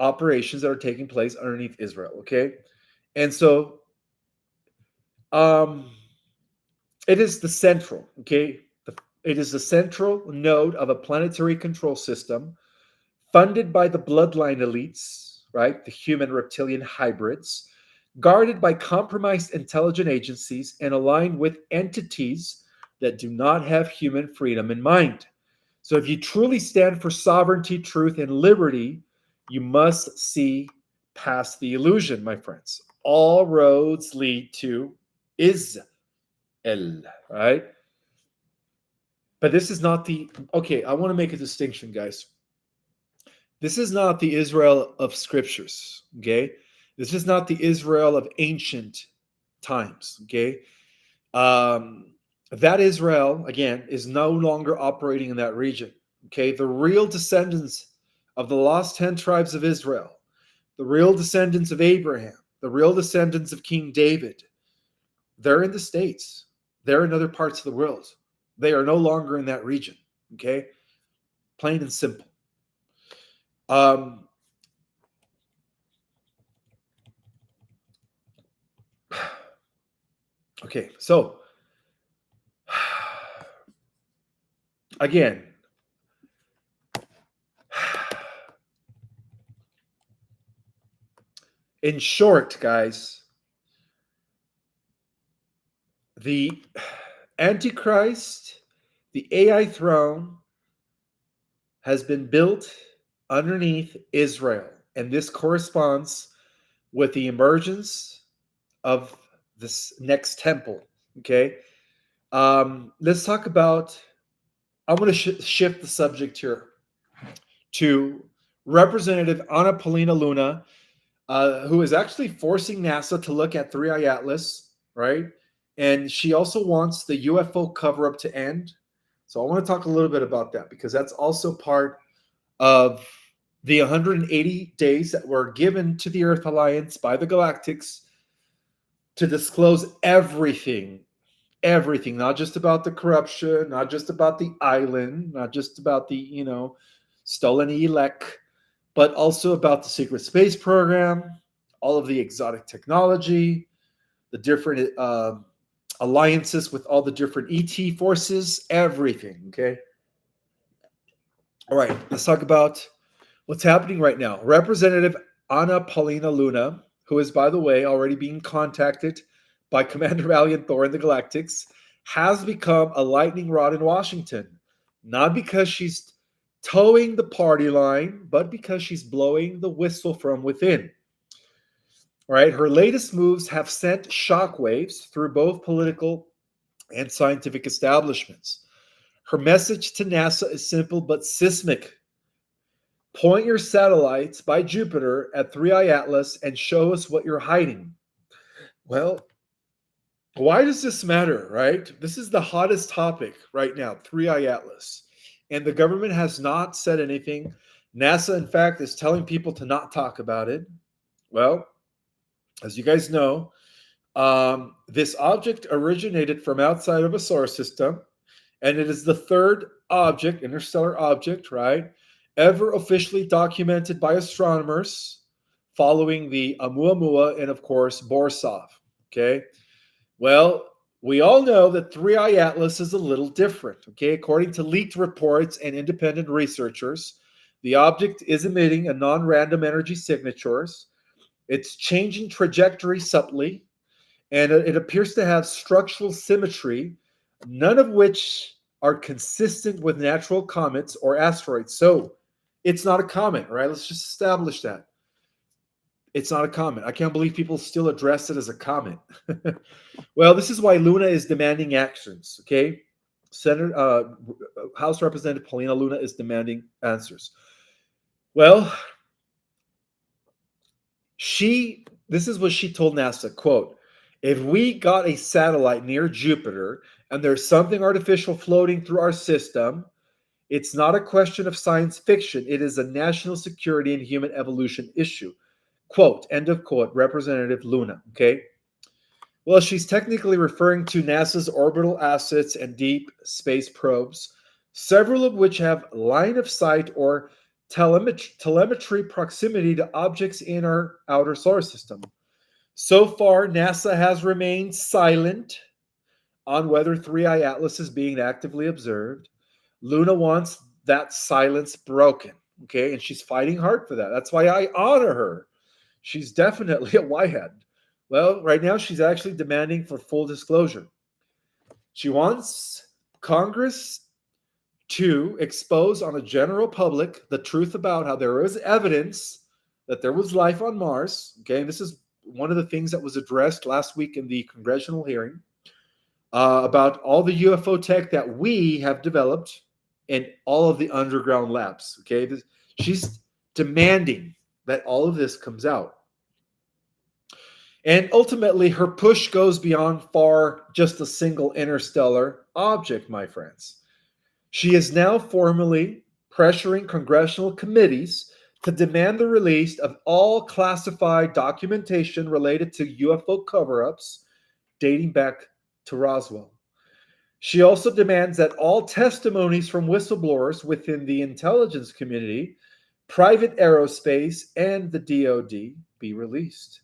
operations that are taking place underneath Israel. Okay, and so um, it is the central. Okay, it is the central node of a planetary control system funded by the bloodline elites, right? The human reptilian hybrids, guarded by compromised intelligent agencies and aligned with entities that do not have human freedom in mind. So, if you truly stand for sovereignty, truth, and liberty, you must see past the illusion, my friends. All roads lead to Israel, right? But this is not the, okay, I want to make a distinction, guys. This is not the Israel of scriptures, okay? This is not the Israel of ancient times, okay? That Israel, again, is no longer operating in that region, okay? The real descendants of the lost 10 tribes of Israel, the real descendants of Abraham, the real descendants of King David, they're in the States. They're in other parts of the world. They are no longer in that region, okay? Plain and simple. Okay, so again, in short, guys, the antichrist, the AI throne, has been built underneath Israel, and this corresponds with the emergence of this next temple. Okay, let's talk about. I'm going to shift the subject here to Representative Anna Paulina Luna, who is actually forcing NASA to look at 3i Atlas, right? And she also wants the UFO cover up to end. So I want to talk a little bit about that because that's also part of the 180 days that were given to the Earth Alliance by the Galactics to disclose everything, not just about the corruption, not just about the island, not just about the, stolen elect, but also about the secret space program, all of the exotic technology, the different alliances with all the different ET forces, everything, okay? All right, let's talk about what's happening right now. Representative Anna Paulina Luna, who is, by the way, already being contacted by Commander Valiant Thor and the Galactics, has become a lightning rod in Washington. Not because she's towing the party line, but because she's blowing the whistle from within. All right, her latest moves have sent shockwaves through both political and scientific establishments. Her message to NASA is simple but seismic. Point your satellites by Jupiter at 3i Atlas and show us what you're hiding. Well, why does this matter, right? This is the hottest topic right now, 3i Atlas. And the government has not said anything. NASA, in fact, is telling people to not talk about it. Well, as you guys know, this object originated from outside of a solar system, and it is the third object, interstellar object, right, ever officially documented by astronomers following the Oumuamua and, of course, Borisov. Okay. Well, we all know that 3i Atlas is a little different. Okay. According to leaked reports and independent researchers, the object is emitting a non-random energy signatures. It's changing trajectory subtly, and it appears to have structural symmetry, none of which are consistent with natural comets or asteroids. So it's not a comet, right? Let's just establish that. It's not a comet. I can't believe people still address it as a comet. Well, this is why Luna is demanding actions, okay? House Representative Paulina Luna is demanding answers. Well, this is what she told NASA, quote, If we got a satellite near Jupiter and there's something artificial floating through our system, it's not a question of science fiction. It is a national security and human evolution issue. Quote, end of quote, Representative Luna. Okay. Well, she's technically referring to NASA's orbital assets and deep space probes, several of which have line of sight or telemetry proximity to objects in our outer solar system. So far, NASA has remained silent on whether 3i Atlas is being actively observed. Luna wants that silence broken, okay? And she's fighting hard for that. That's why I honor her. She's definitely a whitehead. Well, right now she's actually demanding for full disclosure. She wants Congress to expose on a general public the truth about how there is evidence that there was life on Mars. Okay, and this is one of the things that was addressed last week in the congressional hearing about all the UFO tech that we have developed in all of the underground labs. Okay, she's demanding that all of this comes out. And ultimately, her push goes beyond far just a single interstellar object, my friends. She is now formally pressuring congressional committees to demand the release of all classified documentation related to UFO cover-ups dating back to Roswell. She also demands that all testimonies from whistleblowers within the intelligence community, private aerospace, and the DoD be released.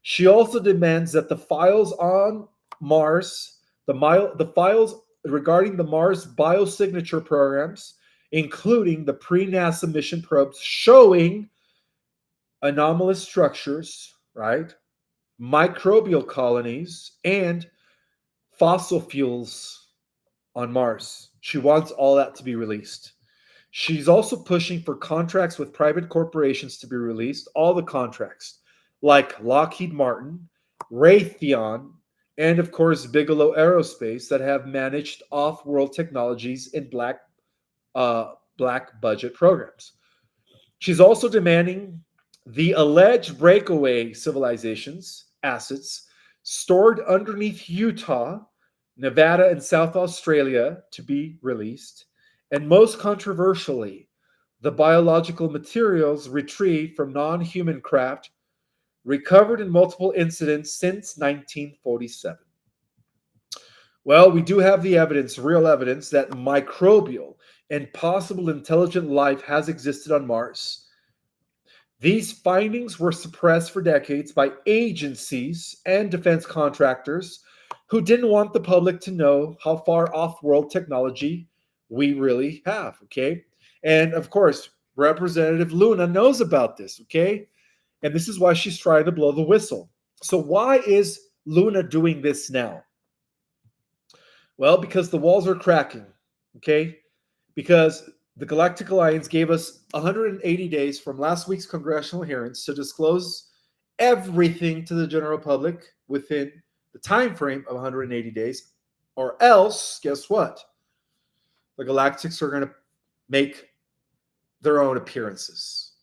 She also demands that the files on Mars, the files regarding the Mars biosignature programs, including the pre-NASA mission probes showing anomalous structures, right? Microbial colonies, and fossil fuels on Mars. She wants all that to be released. She's also pushing for contracts with private corporations to be released, all the contracts, like Lockheed Martin, Raytheon, and of course Bigelow Aerospace, that have managed off-world technologies in black budget programs. She's also demanding the alleged breakaway civilizations assets stored underneath Utah, Nevada, and South Australia to be released, and most controversially, the biological materials retrieved from non-human craft recovered in multiple incidents since 1947. Well, we do have the evidence, real evidence, that microbial and possible intelligent life has existed on Mars. These findings were suppressed for decades by agencies and defense contractors who didn't want the public to know how far off-world technology we really have, okay? And of course, Representative Luna knows about this, okay? And this is why she's trying to blow the whistle. So why is Luna doing this now? Well, because the walls are cracking, okay? Because the Galactic Alliance gave us 180 days from last week's congressional hearings to disclose everything to the general public within the time frame of 180 days, or else, guess what? The Galactics are going to make their own appearances,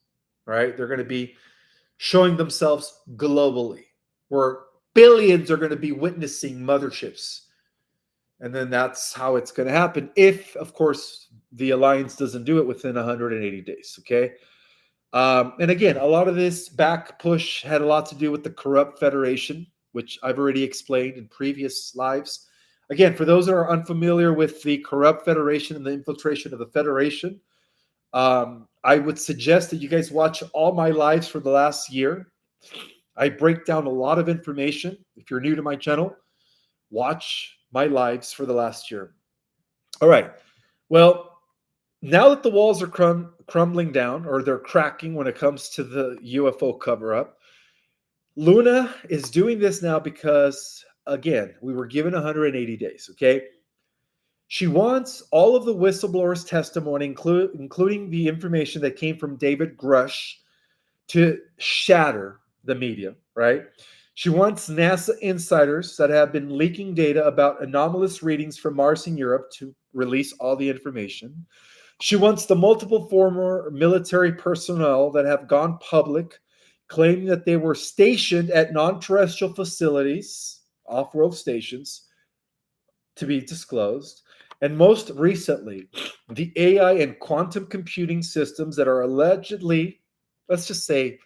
right? They're going to be showing themselves globally, where billions are going to be witnessing motherships. And then that's how it's going to happen if, of course, the Alliance doesn't do it within 180 days, okay? And again, a lot of this back push had a lot to do with the corrupt Federation, which I've already explained in previous lives. Again, for those that are unfamiliar with the corrupt Federation and the infiltration of the Federation, I would suggest that you guys watch all my lives for the last year. I break down a lot of information. If you're new to my channel, watch my lives for the last year. All right. Well, now that the walls are crumbling down, or they're cracking when it comes to the UFO cover-up, Luna is doing this now because, again, we were given 180 days, okay? She wants all of the whistleblowers' testimony, including the information that came from David Grush, to shatter the media, right? She wants NASA insiders that have been leaking data about anomalous readings from Mars and Europe to release all the information. She wants the multiple former military personnel that have gone public, claiming that they were stationed at non-terrestrial facilities, off-world stations to be disclosed. And most recently, the AI and quantum computing systems that are allegedly, let's just say,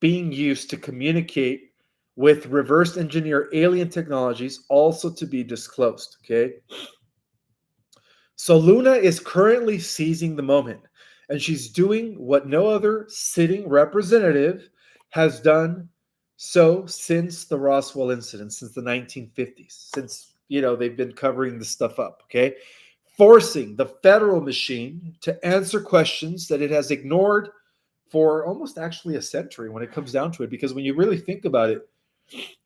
being used to communicate with reverse engineer alien technologies also to be disclosed. Okay. So Luna is currently seizing the moment, and she's doing what no other sitting representative has done so since the Roswell incident, since the 1950s, since they've been covering this stuff up, okay? Forcing the federal machine to answer questions that it has ignored for almost actually a century when it comes down to it. Because when you really think about it,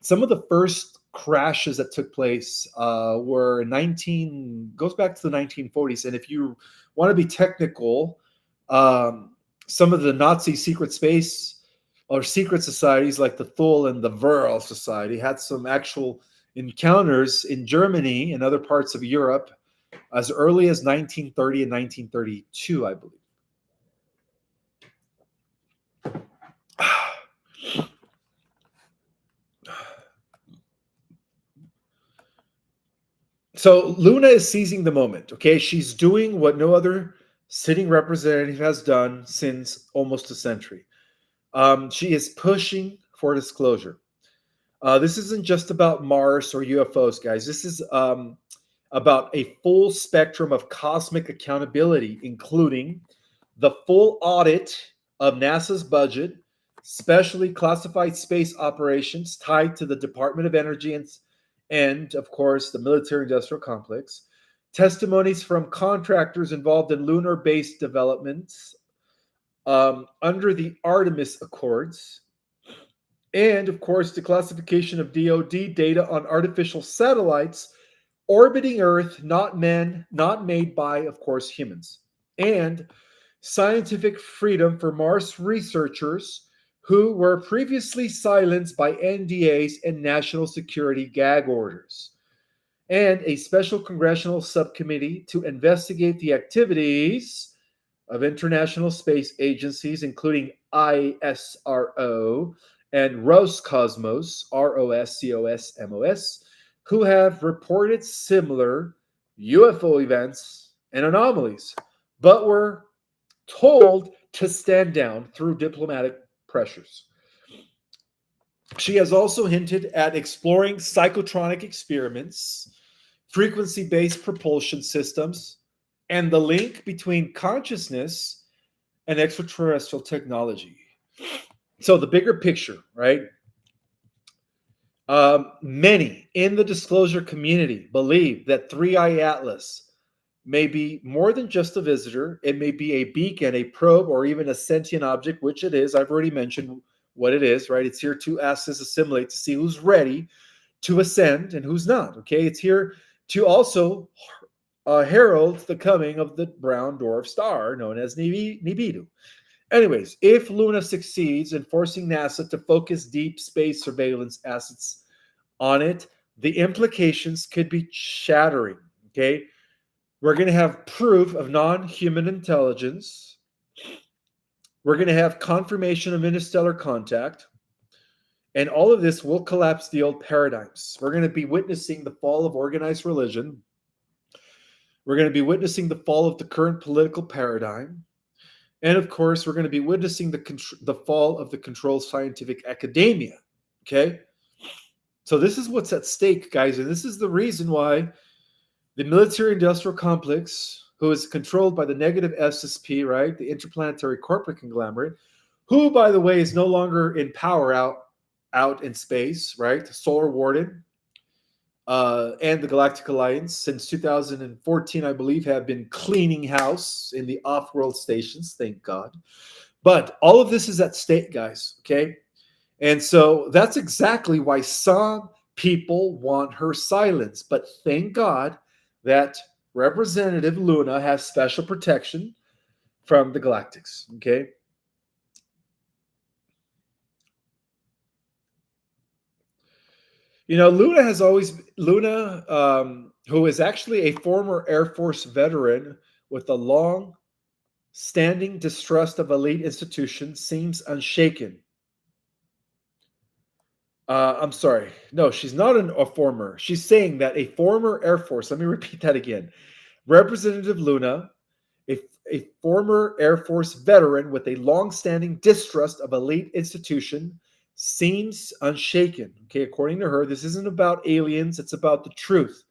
some of the first crashes that took place were goes back to the 1940s. And if you want to be technical, some of the Nazi secret space or secret societies like the Thule and the Verl Society had some actual encounters in Germany and other parts of Europe as early as 1930 and 1932, I believe. So Luna is seizing the moment, okay? She's doing what no other sitting representative has done since almost a century. She is pushing for disclosure. This isn't just about Mars or UFOs, guys. This is about a full spectrum of cosmic accountability, including the full audit of NASA's budget, specially classified space operations tied to the Department of Energy and of course, the military-industrial complex, testimonies from contractors involved in lunar-based developments under the Artemis Accords, and of course, the classification of DoD data on artificial satellites orbiting Earth, not made by, of course, humans, and scientific freedom for Mars researchers who were previously silenced by NDAs and national security gag orders, and a special congressional subcommittee to investigate the activities of international space agencies, including ISRO and Roscosmos, ROSCOSMOS, who have reported similar UFO events and anomalies, but were told to stand down through diplomatic pressures. She has also hinted at exploring psychotronic experiments, frequency-based propulsion systems, and the link between consciousness and extraterrestrial technology. So the bigger picture, right? Many in the disclosure community believe that 3i Atlas may be more than just a visitor. It may be a beacon, a probe, or even a sentient object, which it is. I've already mentioned what it is, right? It's here to assess, assimilate, to see who's ready to ascend and who's not, okay? It's here to also herald the coming of the brown dwarf star known as Nibiru. Anyways, if Luna succeeds in forcing NASA to focus deep space surveillance assets on it, the implications could be shattering, okay? We're going to have proof of non-human intelligence. We're going to have confirmation of interstellar contact. And all of this will collapse the old paradigms. We're going to be witnessing the fall of organized religion. We're going to be witnessing the fall of the current political paradigm. And of course, we're going to be witnessing the fall of the controlled scientific academia. Okay? So this is what's at stake, guys. And this is the reason why the military-industrial complex, who is controlled by the negative SSP, right, the interplanetary corporate conglomerate, who, by the way, is no longer in power out in space, right, the Solar Warden and the Galactic Alliance since 2014, I believe, have been cleaning house in the off-world stations, thank God. But all of this is at stake, guys, okay? And so that's exactly why some people want her silence. But thank God that Representative Luna has special protection from the Galactics, okay? You know, Luna, who is actually a former Air Force veteran with a long-standing distrust of elite institutions, seems unshaken. I'm sorry. No, she's not a former. She's saying that a former Air Force, let me repeat that again. Representative Luna, a, a former Air Force veteran with a long-standing distrust of elite institution, seems unshaken. Okay, according to her, this isn't about aliens, it's about the truth.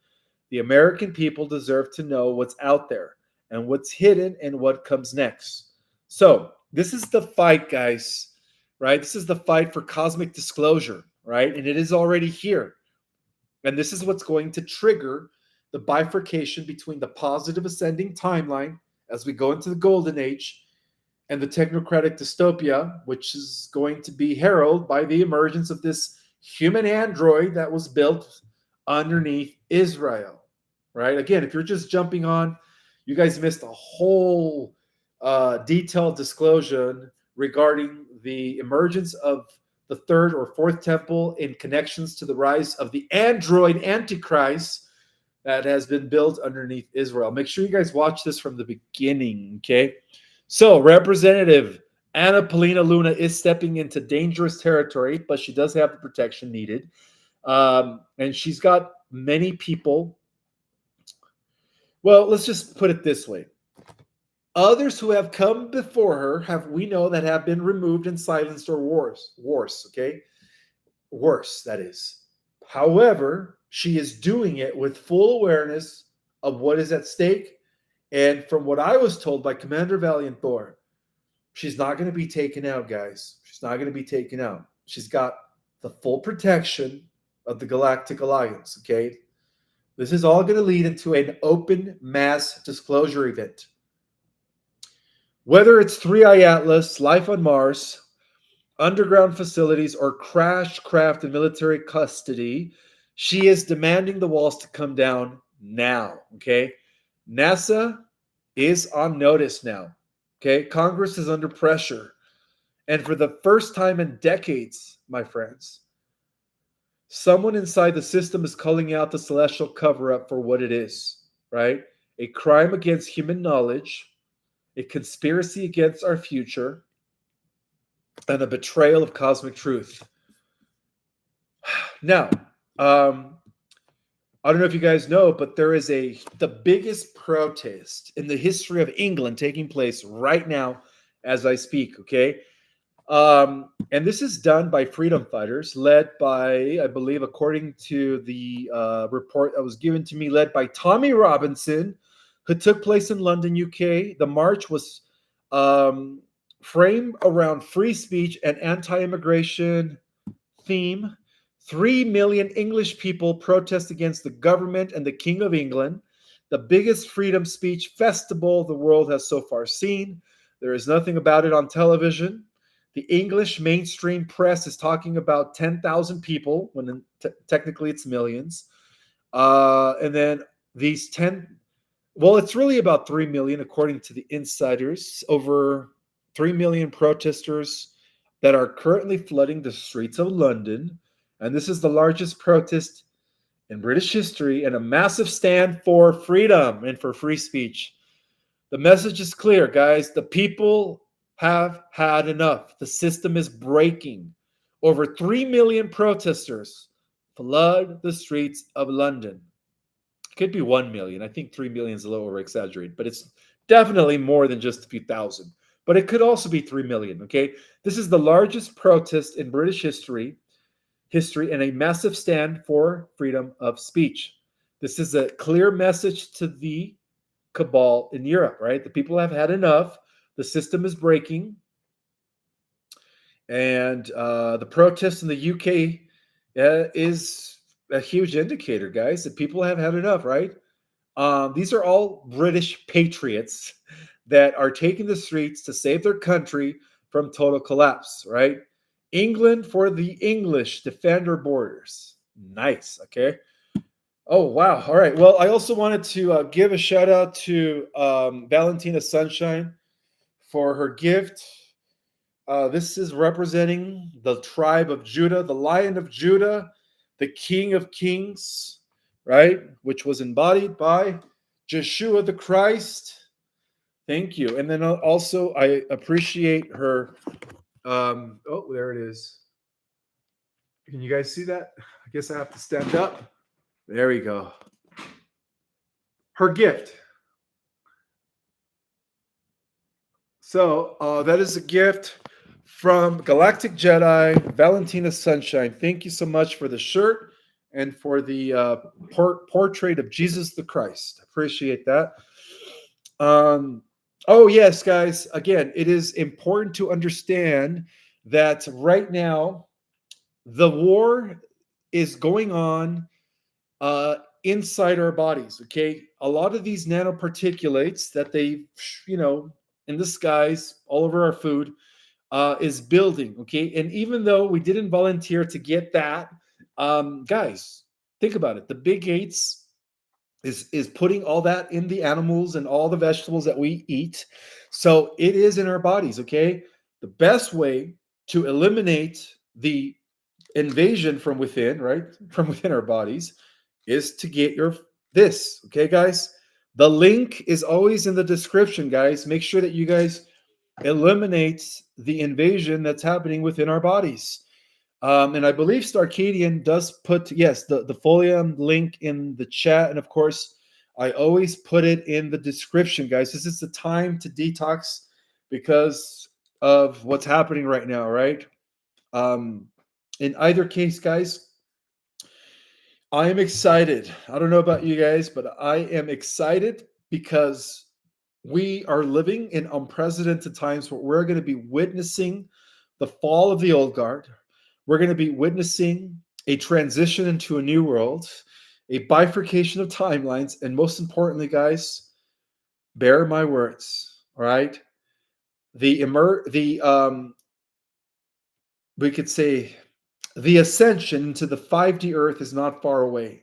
The American people deserve to know what's out there and what's hidden and what comes next. So, this is the fight, guys, right? This is the fight for cosmic disclosure, right? And it is already here. And this is what's going to trigger the bifurcation between the positive ascending timeline as we go into the golden age and the technocratic dystopia, which is going to be heralded by the emergence of this human android that was built underneath Israel, right? Again, if you're just jumping on, you guys missed a whole detailed disclosure regarding the emergence of the third or fourth temple in connections to the rise of the android antichrist that has been built underneath Israel. Make sure you guys watch this from the beginning, okay? So, Representative Anna Polina Luna is stepping into dangerous territory, but she does have the protection needed. And she's got many people. Well, let's just put it this way. Others who have come before her we know that have been removed and silenced or worse, okay? Worse, that is. However, she is doing it with full awareness of what is at stake. And from what I was told by Commander Valiant Thor, she's not going to be taken out, guys. She's not going to be taken out. She's got the full protection of the Galactic Alliance, okay? This is all going to lead into an open mass disclosure event. Whether it's 3i Atlas, life on Mars, underground facilities, or crash craft in military custody, she is demanding the walls to come down now, okay? NASA is on notice now, okay? Congress is under pressure. And for the first time in decades, my friends, someone inside the system is calling out the celestial cover-up for what it is, right? A crime against human knowledge, a conspiracy against our future, and a betrayal of cosmic truth. Now, I don't know if you guys know, but there is the biggest protest in the history of England taking place right now as I speak, okay? And this is done by freedom fighters led by, I believe, according to the report that was given to me, led by Tommy Robinson, who took place in London, UK. The march was framed around free speech and anti-immigration theme. 3 million English people protest against the government and the King of England, the biggest freedom speech festival the world has so far seen. There is nothing about it on television. The English mainstream press is talking about 10,000 people, when technically it's millions. And then these 10, well, it's really about 3 million, according to the insiders. Over 3 million protesters that are currently flooding the streets of London. And this is the largest protest in British history and a massive stand for freedom and for free speech. The message is clear, guys. The people have had enough. The system is breaking. Over 3 million protesters flood the streets of London. It could be 1 million. I think 3 million is a little over exaggerated, but it's definitely more than just a few thousand. But it could also be 3 million, okay? This is the largest protest in British history and a massive stand for freedom of speech. This is a clear message to the cabal in Europe, right? The people have had enough. The system is breaking. And the protest in the UK is a huge indicator, guys, that people have had enough, right? These are all British patriots that are taking the streets to save their country from total collapse, right? England for the English, defend our borders. Nice, okay? Oh, wow. All right. Well, I also wanted to give a shout out to Valentina Sunshine for her gift. This is representing the tribe of Judah, the Lion of Judah, the King of Kings, right? Which was embodied by Yeshua the Christ. Thank you. And then also, I appreciate her. Oh, there it is. Can you guys see that? I guess I have to stand up. There we go. Her gift. So that is a gift from Galactic Jedi, Valentina Sunshine. Thank you so much for the shirt and for the portrait of Jesus the Christ. Appreciate that. Oh, yes, guys. Again, it is important to understand that right now the war is going on inside our bodies. Okay, a lot of these nanoparticulates that they, in the skies, all over our food, is building. Okay, and even though we didn't volunteer to get that, guys, think about it. The big gates is putting all that in the animals and all the vegetables that we eat. So it is in our bodies. Okay, the best way to eliminate the invasion from within, right? From within our bodies, is to get your this. Okay, guys. The link is always in the description, guys. Make sure that you guys eliminate the invasion that's happening within our bodies. And I believe Starcadian does put, yes, the Folium link in the chat. And of course, I always put it in the description, guys. This is the time to detox because of what's happening right now, right? In either case, guys, I am excited. I don't know about you guys, but I am excited because we are living in unprecedented times where we're going to be witnessing the fall of the old guard. We're going to be witnessing a transition into a new world, a bifurcation of timelines, and most importantly, guys, bear my words. All right, we could say the ascension into the 5D Earth is not far away.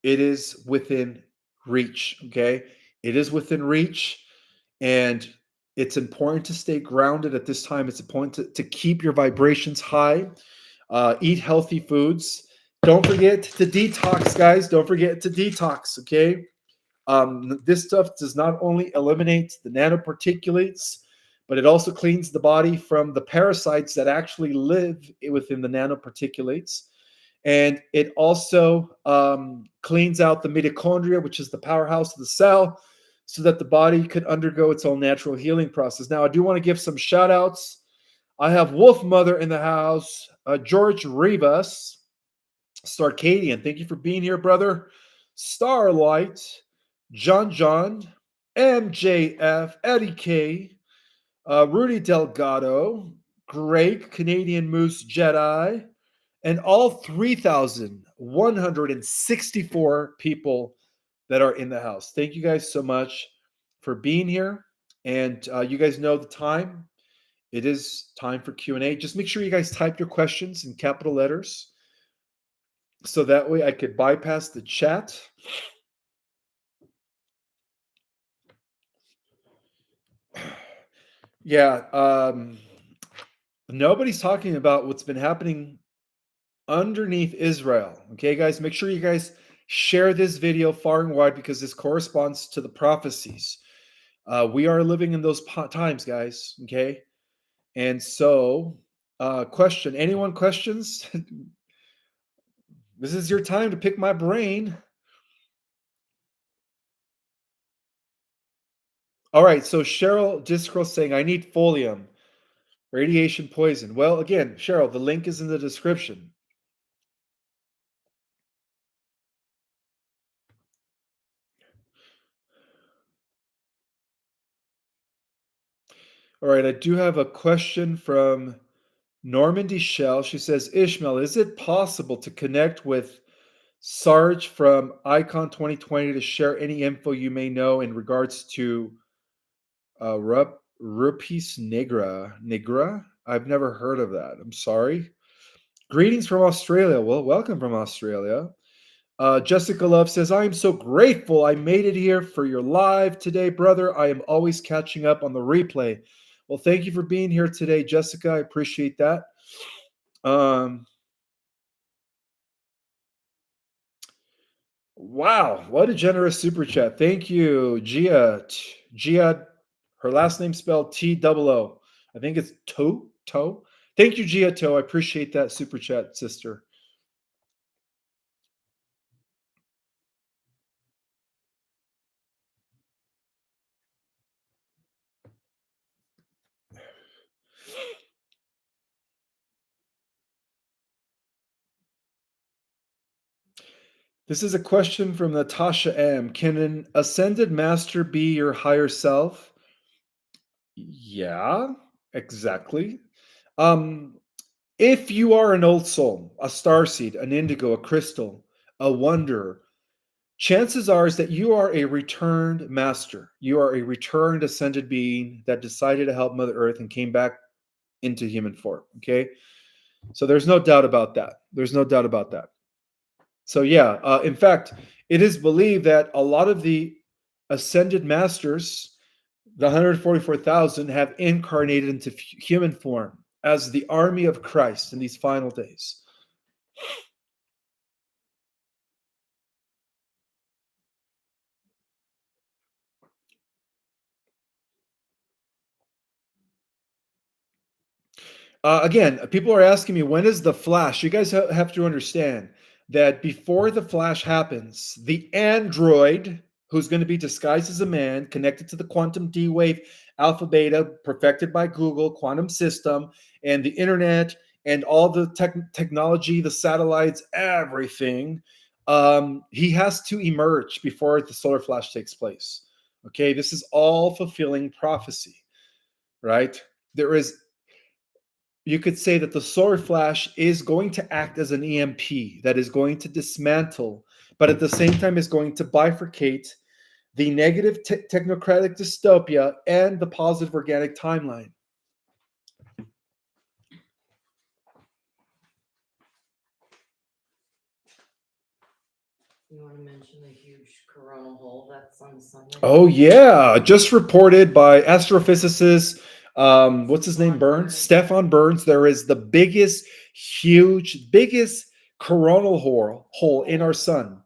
It is within reach. Okay, it is within reach. And it's important to stay grounded at this time. It's important to keep your vibrations high, eat healthy foods. Don't forget to detox, guys. Don't forget to detox, okay? This stuff does not only eliminate the nanoparticulates, but it also cleans the body from the parasites that actually live within the nanoparticulates. And it also cleans out the mitochondria, which is the powerhouse of the cell, so that the body could undergo its own natural healing process. Now, I do want to give some shout outs. I have Wolf Mother in the house, George Rivas, Starcadian. Thank you for being here, brother. Starlight, John, MJF, Eddie K, Rudy Delgado, Greg, Canadian Moose Jedi, and all 3,164 people that are in the house. Thank you guys so much for being here. And you guys know the time. It is time for Q&A. Just make sure you guys type your questions in capital letters so that way I could bypass the chat. Yeah, nobody's talking about what's been happening underneath Israel. Okay, guys, make sure you guys share this video far and wide because this corresponds to the prophecies. We are living in those times, guys. Okay, and so, question. Anyone questions? This is your time to pick my brain. All right. So Cheryl Discro saying I need folium, radiation poison. Well, again, Cheryl, the link is in the description. All right, I do have a question from Normandy Shell. She says, Ishmael, is it possible to connect with Sarge from Icon 2020 to share any info you may know in regards to Rupis Negra? Negra? I've never heard of that. I'm sorry. Greetings from Australia. Well, welcome from Australia. Jessica Love says, I am so grateful I made it here for your live today, brother. I am always catching up on the replay. Well, thank you for being here today, Jessica. I appreciate that. Wow, what a generous super chat. Thank you, Gia. Gia, her last name spelled T-O-O. I think it's Toe. Thank you, Giotto. I appreciate that super chat, sister. This is a question from Natasha M. Can an ascended master be your higher self? Yeah, exactly. Um, if you are an old soul, a starseed, an indigo, a crystal, a wanderer, chances are is that you are a returned master. You are a returned ascended being that decided to help Mother Earth and came back into human form. Okay, so there's no doubt about that. There's no doubt about that. So yeah, in fact, it is believed that a lot of the ascended masters, the 144,000, have incarnated into human form as the army of Christ in these final days. Again, people are asking me, when is the Flash? You guys have to understand that before the Flash happens, the android who's going to be disguised as a man, connected to the quantum D wave alpha beta, perfected by Google, quantum system, and the internet, and all the technology, the satellites, everything, he has to emerge before the solar flash takes place. Okay, this is all fulfilling prophecy, right? There is, you could say that the solar flash is going to act as an EMP that is going to dismantle, but at the same time is going to bifurcate the negative technocratic dystopia and the positive organic timeline. You want to mention the huge coronal hole that's on the sun? Oh yeah, just reported by astrophysicist, what's his name? Burns, Stefan Burns. There is the biggest coronal hole in our sun,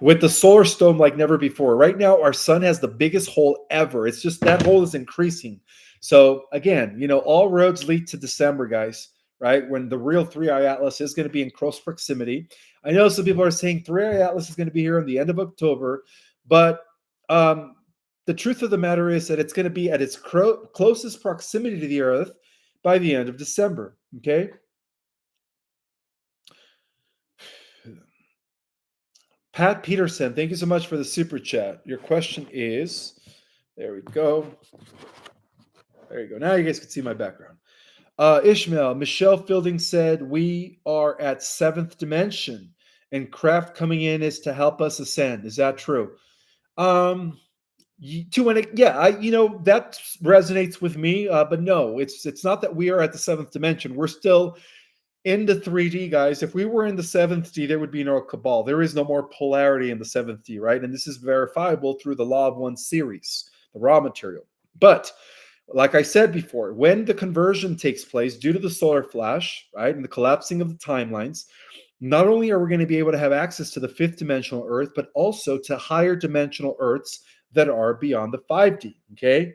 with the solar storm like never before. Right now, our sun has the biggest hole ever. It's just that hole is increasing. So again, all roads lead to December, guys. Right, when the real Three Eye Atlas is going to be in close proximity. I know some people are saying Three Eye Atlas is going to be here in the end of October, but um, the truth of the matter is that it's going to be at its closest proximity to the Earth by the end of December. Okay. Pat Peterson, thank you so much for the super chat. Your question is, there we go. There you go. Now you guys can see my background. Ishmael, Michelle Fielding said, we are at seventh dimension and craft coming in is to help us ascend. Is that true? Um, yeah, that resonates with me, but no, it's not that we are at the seventh dimension. We're still in the 3D, guys. If we were in the seventh D, there would be no cabal. There is no more polarity in the seventh D, right? And this is verifiable through the law of one series, the raw material. But like I said before, when the conversion takes place due to the solar flash, right, and the collapsing of the timelines, not only are we going to be able to have access to the fifth dimensional Earth, but also to higher dimensional Earths that are beyond the 5D. Okay.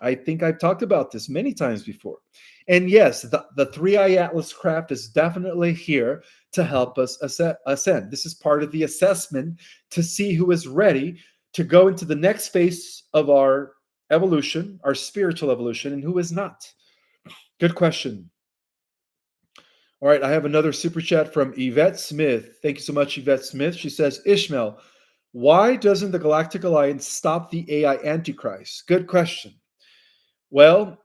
I think I've talked about this many times before. And yes, the Three Eye Atlas craft is definitely here to help us ascend. This is part of the assessment to see who is ready to go into the next phase of our evolution, our spiritual evolution, and who is not. Good question. All right, I have another super chat from Yvette Smith. Thank you so much, Yvette Smith. She says, Ishmael, why doesn't the Galactic Alliance stop the AI Antichrist? Good question. Well,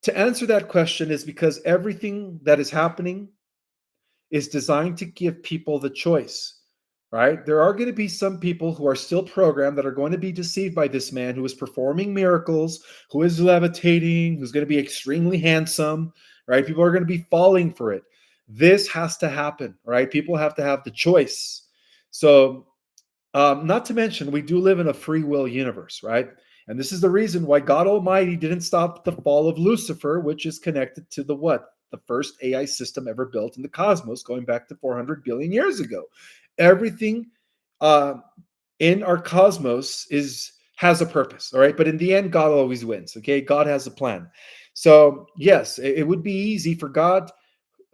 to answer that question is because everything that is happening is designed to give people the choice, right? There are going to be some people who are still programmed that are going to be deceived by this man who is performing miracles, who is levitating, who's going to be extremely handsome, right? People are going to be falling for it. This has to happen, right? People have to have the choice. So, not to mention, we do live in a free will universe, right? And this is the reason why God Almighty didn't stop the fall of Lucifer, which is connected to the what? The first AI system ever built in the cosmos, going back to 400 billion years ago. Everything uh, in our cosmos has a purpose, all right? But in the end, God always wins, okay? God has a plan. So yes, it would be easy for God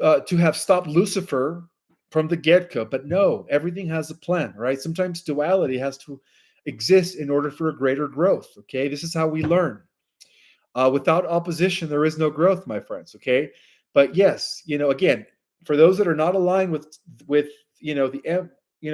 to have stopped Lucifer from the get-go, but no, everything has a plan, right? Sometimes duality has to exist in order for a greater growth. Okay, this is how we learn. Without opposition, there is no growth, my friends. Okay, but yes, again, for those that are not aligned with the you know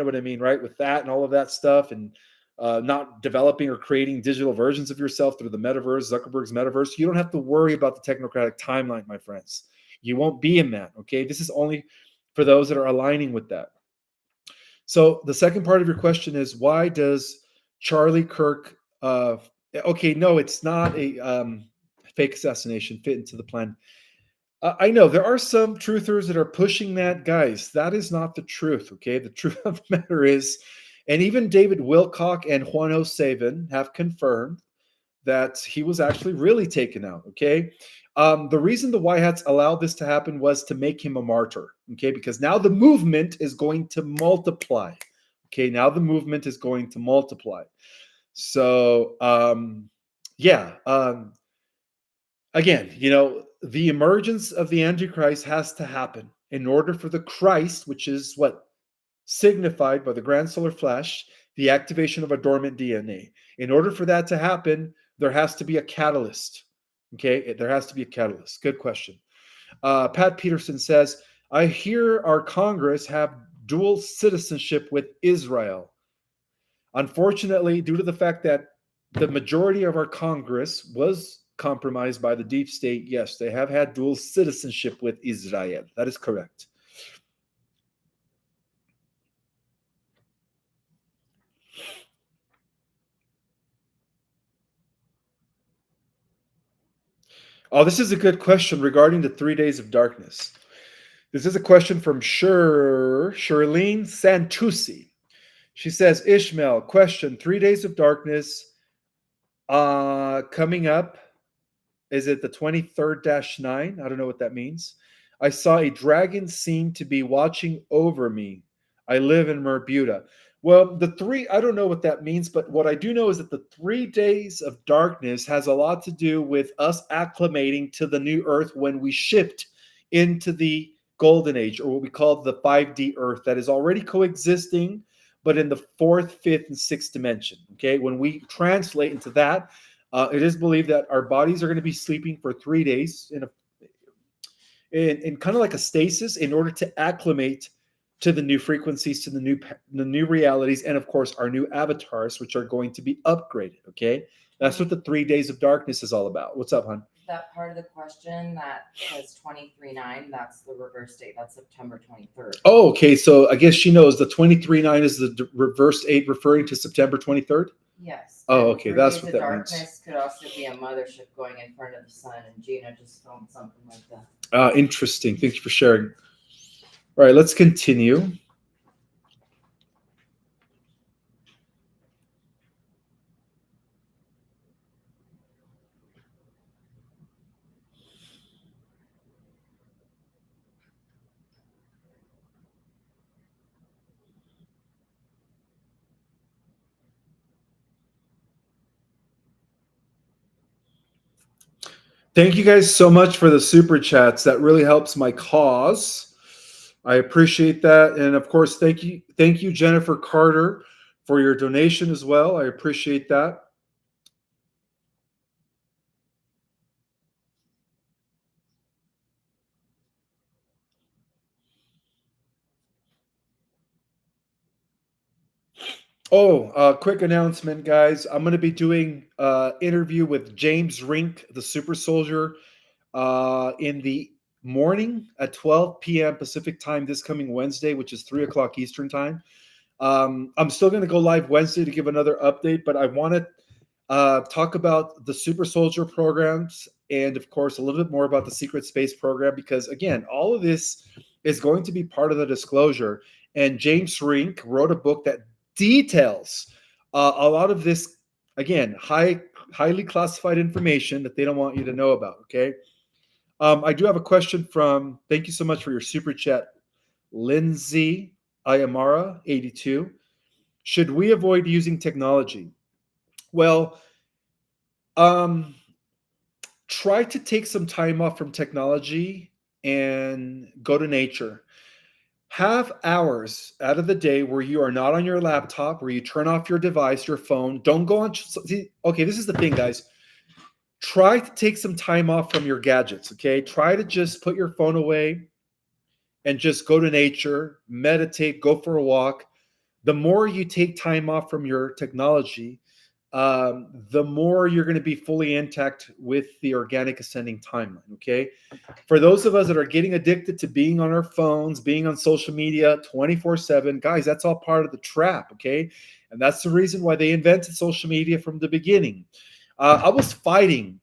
what I mean, right? With that and all of that stuff, and not developing or creating digital versions of yourself through the metaverse, Zuckerberg's metaverse, you don't have to worry about the technocratic timeline, my friends. You won't be in that. Okay, this is only for those that are aligning with that. So the second part of your question is, why does Charlie Kirk? Okay, no, it's not a fake assassination fit into the plan. I know there are some truthers that are pushing that, guys. That is not the truth. Okay, the truth of the matter is, and even David Wilcock and Juan O'Savin have confirmed that he was actually really taken out. Okay. The reason the White Hats allowed this to happen was to make him a martyr. Okay. Because now the movement is going to multiply. Okay. Now the movement is going to multiply. So, yeah. Again, the emergence of the Antichrist has to happen in order for the Christ, which is what signified by the grand solar flash, the activation of a dormant DNA. In order for that to happen, there has to be a catalyst. Okay, there has to be a catalyst. Good question. Pat Peterson says, I hear our Congress have dual citizenship with Israel. Unfortunately, due to the fact that the majority of our Congress was compromised by the deep state, yes, they have had dual citizenship with Israel. That is correct. Oh, this is a good question regarding the 3 days of darkness. This is a question from Shirlene Santucci. She says, Ishmael, question, 3 days of darkness coming up. Is it the 23rd-9? I don't know what that means. I saw a dragon seem to be watching over me. I live in Merbuda. Well, I don't know what that means, but what I do know is that the 3 days of darkness has a lot to do with us acclimating to the new earth when we shift into the golden age, or what we call the 5D earth that is already coexisting, but in the fourth, fifth, and sixth dimension. Okay, when we translate into that, it is believed that our bodies are going to be sleeping for 3 days in kind of like a stasis in order to acclimate to the new frequencies, to the new realities, and of course our new avatars, which are going to be upgraded. Okay, that's what the 3 days of darkness is all about. What's up, hon? That part of the question that says 23/9, that's the reverse date. That's September 23rd. Oh, okay. So I guess she knows the 23/9 is the reverse 8 referring to September 23rd. Yes. Oh, okay. That's what that darkness means. could also be a mothership going in front of the sun, and Gina just filmed something like that. Interesting. Thank you for sharing. All right, let's continue. Thank you guys so much for the super chats. That really helps my cause. I appreciate that. And of course, thank you, Jennifer Carter, for your donation as well. I appreciate that. Oh, quick announcement, guys. I'm going to be doing interview with James Rink, the super soldier, in the morning at 12 p.m. Pacific time this coming Wednesday, which is 3 o'clock Eastern time. I'm still going to go live Wednesday to give another update, but I want to talk about the super soldier programs and, of course, a little bit more about the secret space program, because, again, all of this is going to be part of the disclosure. And James Rink wrote a book that details a lot of this, again, highly classified information that they don't want you to know about. Okay. I do have a question from, thank you so much for your super chat, Lindsay Ayamara 82. Should we avoid using technology? Well, try to take some time off from technology and go to nature. Have hours out of the day where you are not on your laptop, where you turn off your device, your phone. Don't go on. Okay, this is the thing, guys. Try to take some time off from your gadgets, okay? Try to just put your phone away and just go to nature, meditate, go for a walk. The more you take time off from your technology, the more you're going to be fully intact with the organic ascending timeline, okay? For those of us that are getting addicted to being on our phones, being on social media 24/7, guys, that's all part of the trap, okay? And that's the reason why they invented social media from the beginning. I was fighting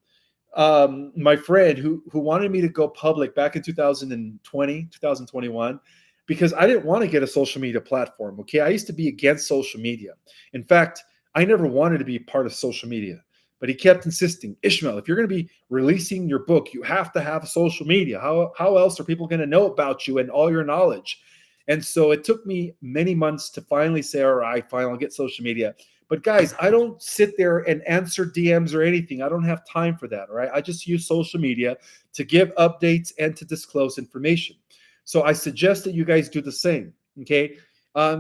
my friend who wanted me to go public back in 2020, 2021, because I didn't want to get a social media platform. Okay. I used to be against social media. In fact, I never wanted to be part of social media, but he kept insisting, Ishmael, if you're going to be releasing your book, you have to have social media. How else are people going to know about you and all your knowledge? And so it took me many months to finally say, all right, fine, I'll get social media. But guys, I don't sit there and answer DMs or anything. I don't have time for that. All right. I just use social media to give updates and to disclose information. So I suggest that you guys do the same. Okay.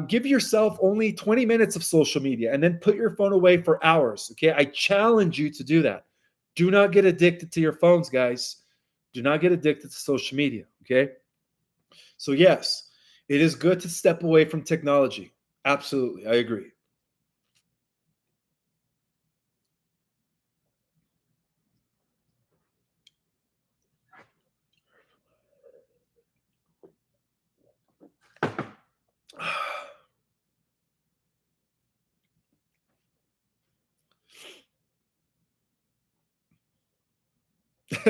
Give yourself only 20 minutes of social media and then put your phone away for hours. Okay. I challenge you to do that. Do not get addicted to your phones, guys. Do not get addicted to social media. Okay. So, yes, it is good to step away from technology. Absolutely. I agree.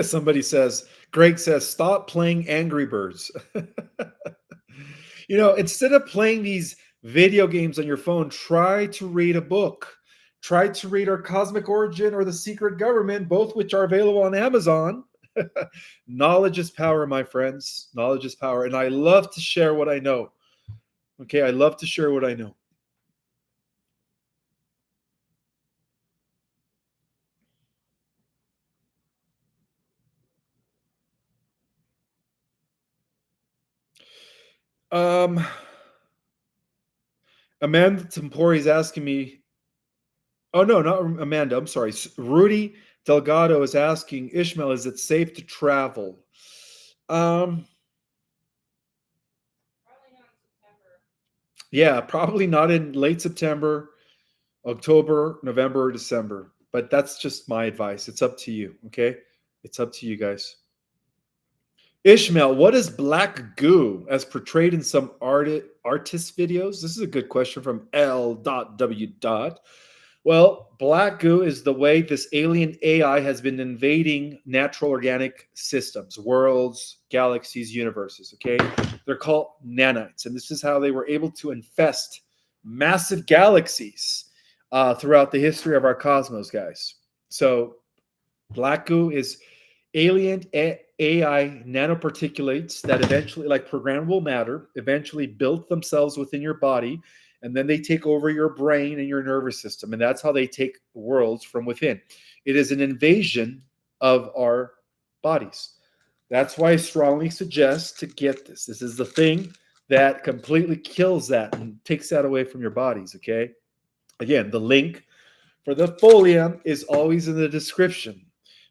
Somebody says, Greg says, stop playing Angry Birds. Instead of playing these video games on your phone, try to read a book. Try to read Our Cosmic Origin or The Secret Government, both which are available on Amazon. Knowledge is power, my friends. Knowledge is power. And I love to share what I know. Okay, I love to share what I know. Um, Amanda Tempori is asking me. Oh no, not Amanda. I'm sorry. Rudy Delgado is asking Ishmael, is it safe to travel? Um, yeah, probably not in late September, October, November, or December. But that's just my advice. It's up to you. Okay, it's up to you guys. Ishmael, what is black goo as portrayed in some artist videos? This is a good question from L.W. Well, black goo is the way this alien AI has been invading natural organic systems, worlds, galaxies, universes. Okay. They're called nanites. And this is how they were able to infest massive galaxies throughout the history of our cosmos, guys. So, black goo is alien AI nanoparticulates that eventually, like programmable matter, eventually built themselves within your body, and then they take over your brain and your nervous system, and that's how they take worlds from within. It is an invasion of our bodies. That's why I strongly suggest to get this. This is the thing that completely kills that and takes that away from your bodies. Okay. Again, the link for the folium is always in the description.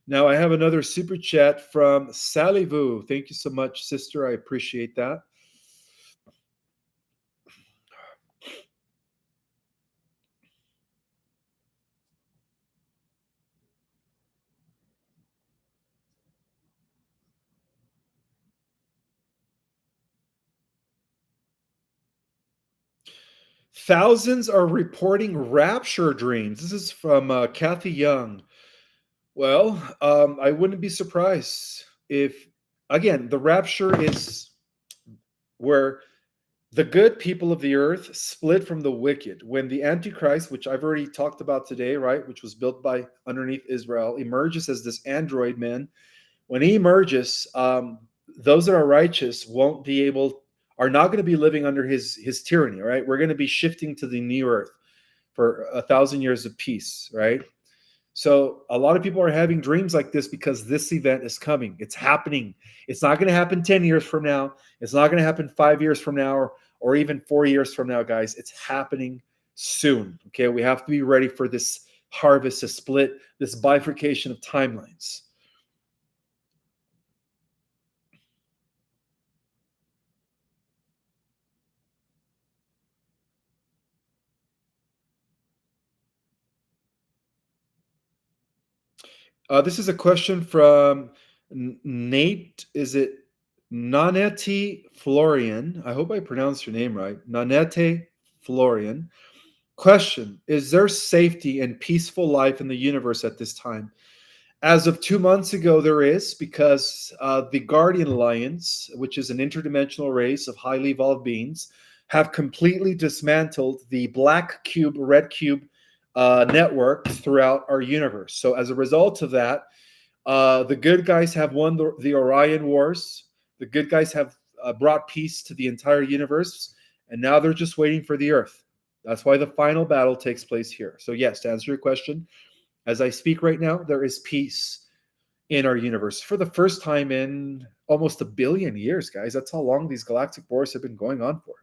Now, I have another super chat from Sally Vu. Thank you so much, sister. I appreciate that. Thousands are reporting rapture dreams. This is from Kathy Young. Well, I wouldn't be surprised if, again, the rapture is where the good people of the earth split from the wicked. When the antichrist, which I've already talked about today, right, which was built by underneath Israel, emerges as this android man. When he emerges, those that are righteous are not going to be living under his tyranny. Right, we're going to be shifting to the new earth for 1,000 years of peace. Right, So a lot of people are having dreams like this because this event is coming. It's happening. It's not going to happen 10 years from now. It's not going to happen 5 years from now or even 4 years from now, guys. It's happening soon. Okay. We have to be ready for this harvest, to split, this bifurcation of timelines. This is a question from Nate. Is it Nanette Florian? I hope I pronounced your name right. Nanette Florian. Question: is there safety and peaceful life in the universe at this time? As of 2 months ago, there is, because the Guardian Alliance, which is an interdimensional race of highly evolved beings, have completely dismantled the black cube, red cube network throughout our universe. So, as a result of that, the good guys have won the Orion Wars. The good guys have brought peace to the entire universe, and now they're just waiting for the Earth. That's why the final battle takes place here. So, yes, to answer your question, as I speak right now, there is peace in our universe for the first time in almost 1 billion years, guys. That's how long these galactic wars have been going on for.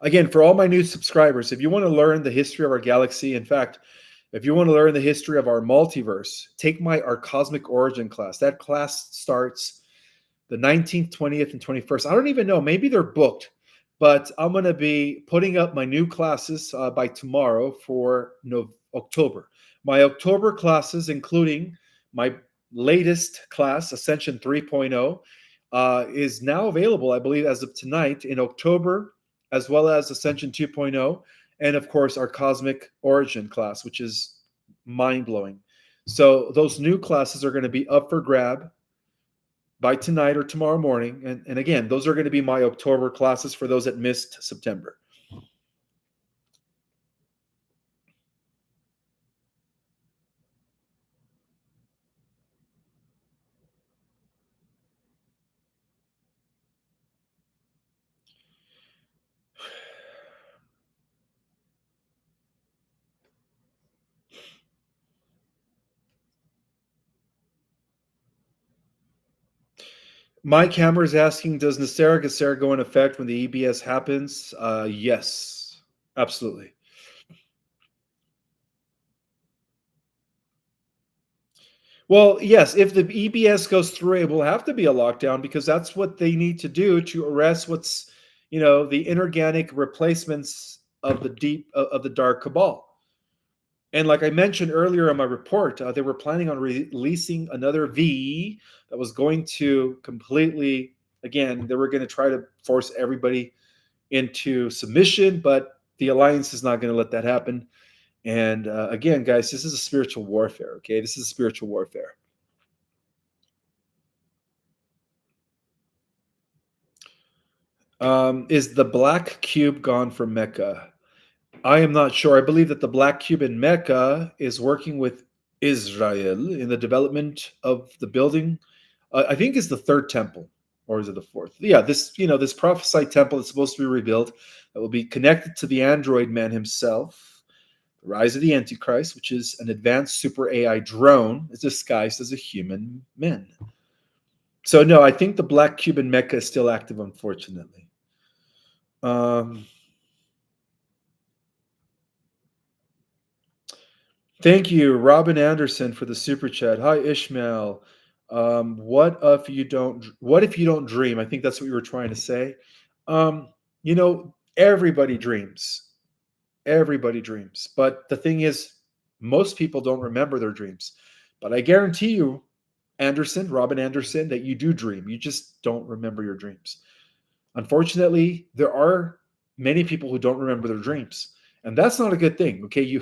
Again, for all my new subscribers, if you want to learn the history of our galaxy, in fact, if you want to learn the history of our multiverse, take our cosmic origin class. That class starts the 19th, 20th, and 21st. I don't even know. Maybe they're booked, but I'm going to be putting up my new classes by tomorrow for October. My October classes, including my latest class, Ascension 3.0, is now available, I believe, as of tonight in October, as well as Ascension 2.0, and of course, our Cosmic Origin class, which is mind blowing. So, those new classes are going to be up for grab by tonight or tomorrow morning. And again, those are going to be my October classes for those that missed September. Mike Hammer is asking, does Nicera Gacera go in effect when the EBS happens? Yes, absolutely. Well, yes, if the EBS goes through, it will have to be a lockdown because that's what they need to do to arrest the inorganic replacements of the dark cabal. And like I mentioned earlier in my report, they were planning on releasing another V that was going to completely, again, they were going to try to force everybody into submission, but the alliance is not going to let that happen. And again, guys, this is a spiritual warfare. Okay, this is a spiritual warfare. Is the black cube gone from Mecca? I am not sure. I believe that the black cube in Mecca is working with Israel in the development of the building. I think it's the third temple, or is it the fourth? Yeah, this prophesied temple is supposed to be rebuilt that will be connected to the android man himself. The rise of the antichrist, which is an advanced super AI drone, is disguised as a human man. So no, I think the black cube in Mecca is still active, unfortunately. Um, Thank you, Robin Anderson, for the super chat. Hi, Ishmael. What if you don't dream? I think that's what you were trying to say. Um, everybody dreams. Everybody dreams. But the thing is, most people don't remember their dreams. But I guarantee you, Robin Anderson, that you do dream. You just don't remember your dreams. Unfortunately, there are many people who don't remember their dreams. And that's not a good thing. Okay.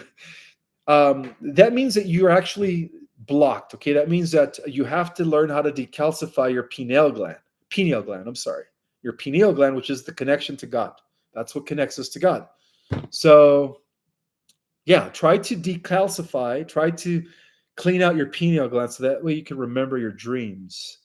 That means that you're actually blocked. Okay, that means that you have to learn how to decalcify your pineal gland. Pineal gland. I'm sorry, your pineal gland, which is the connection to God. That's what connects us to God. So, yeah, try to decalcify. Try to clean out your pineal gland so that way you can remember your dreams.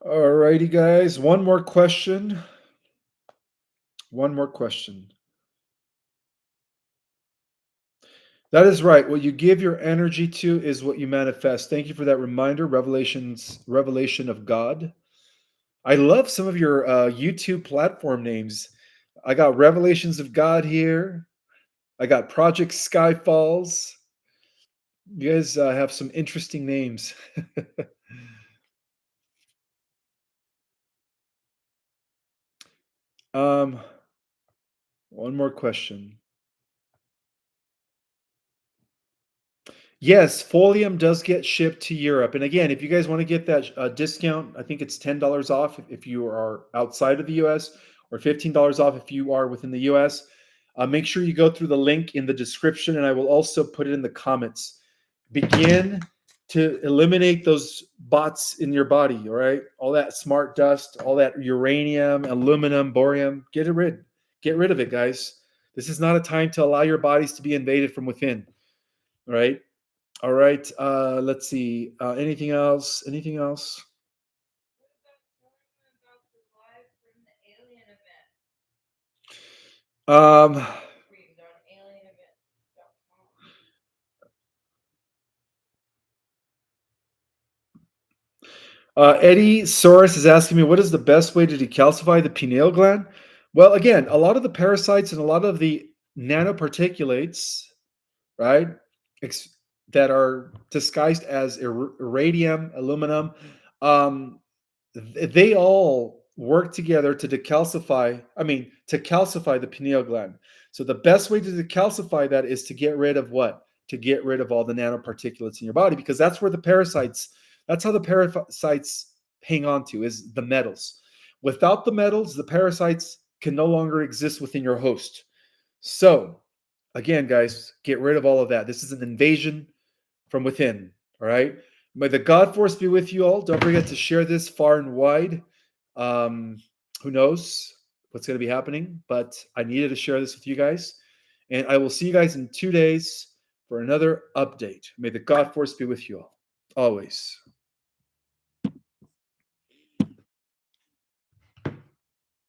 All righty, guys. One more question. One more question. That is right. What you give your energy to is what you manifest. Thank you for that reminder. Revelation of God. I love some of your YouTube platform names. I got Revelations of God here. I got Project Skyfalls. You guys have some interesting names. um, one more question. Yes, Folium does get shipped to Europe. And again, if you guys want to get that discount, I think it's $10 off if you are outside of the US, or $15 off if you are within the US. Make sure you go through the link in the description, and I will also put it in the comments. Begin to eliminate those bots in your body, all right? All that smart dust, all that uranium, aluminum, borium, get it rid. Get rid of it, guys. This is not a time to allow your bodies to be invaded from within, all right? All right. Let's see. Anything else? Anything else? Um, Eddie Soros is asking me, what is the best way to decalcify the pineal gland? Well, again, a lot of the parasites and a lot of the nanoparticulates, right, that are disguised as iridium, aluminum, um, they all work together to to calcify the pineal gland. So the best way to decalcify that is to get rid of what? To get rid of all the nanoparticulates in your body, because that's how the parasites hang on to, is the metals. Without the metals, the parasites can no longer exist within your host. So again, guys, get rid of all of that. This is an invasion from within. All right. May the God force be with you all. Don't forget to share this far and wide. Um, who knows what's going to be happening, but I needed to share this with you guys. And I will see you guys in 2 days for another update. May the God force be with you all, always.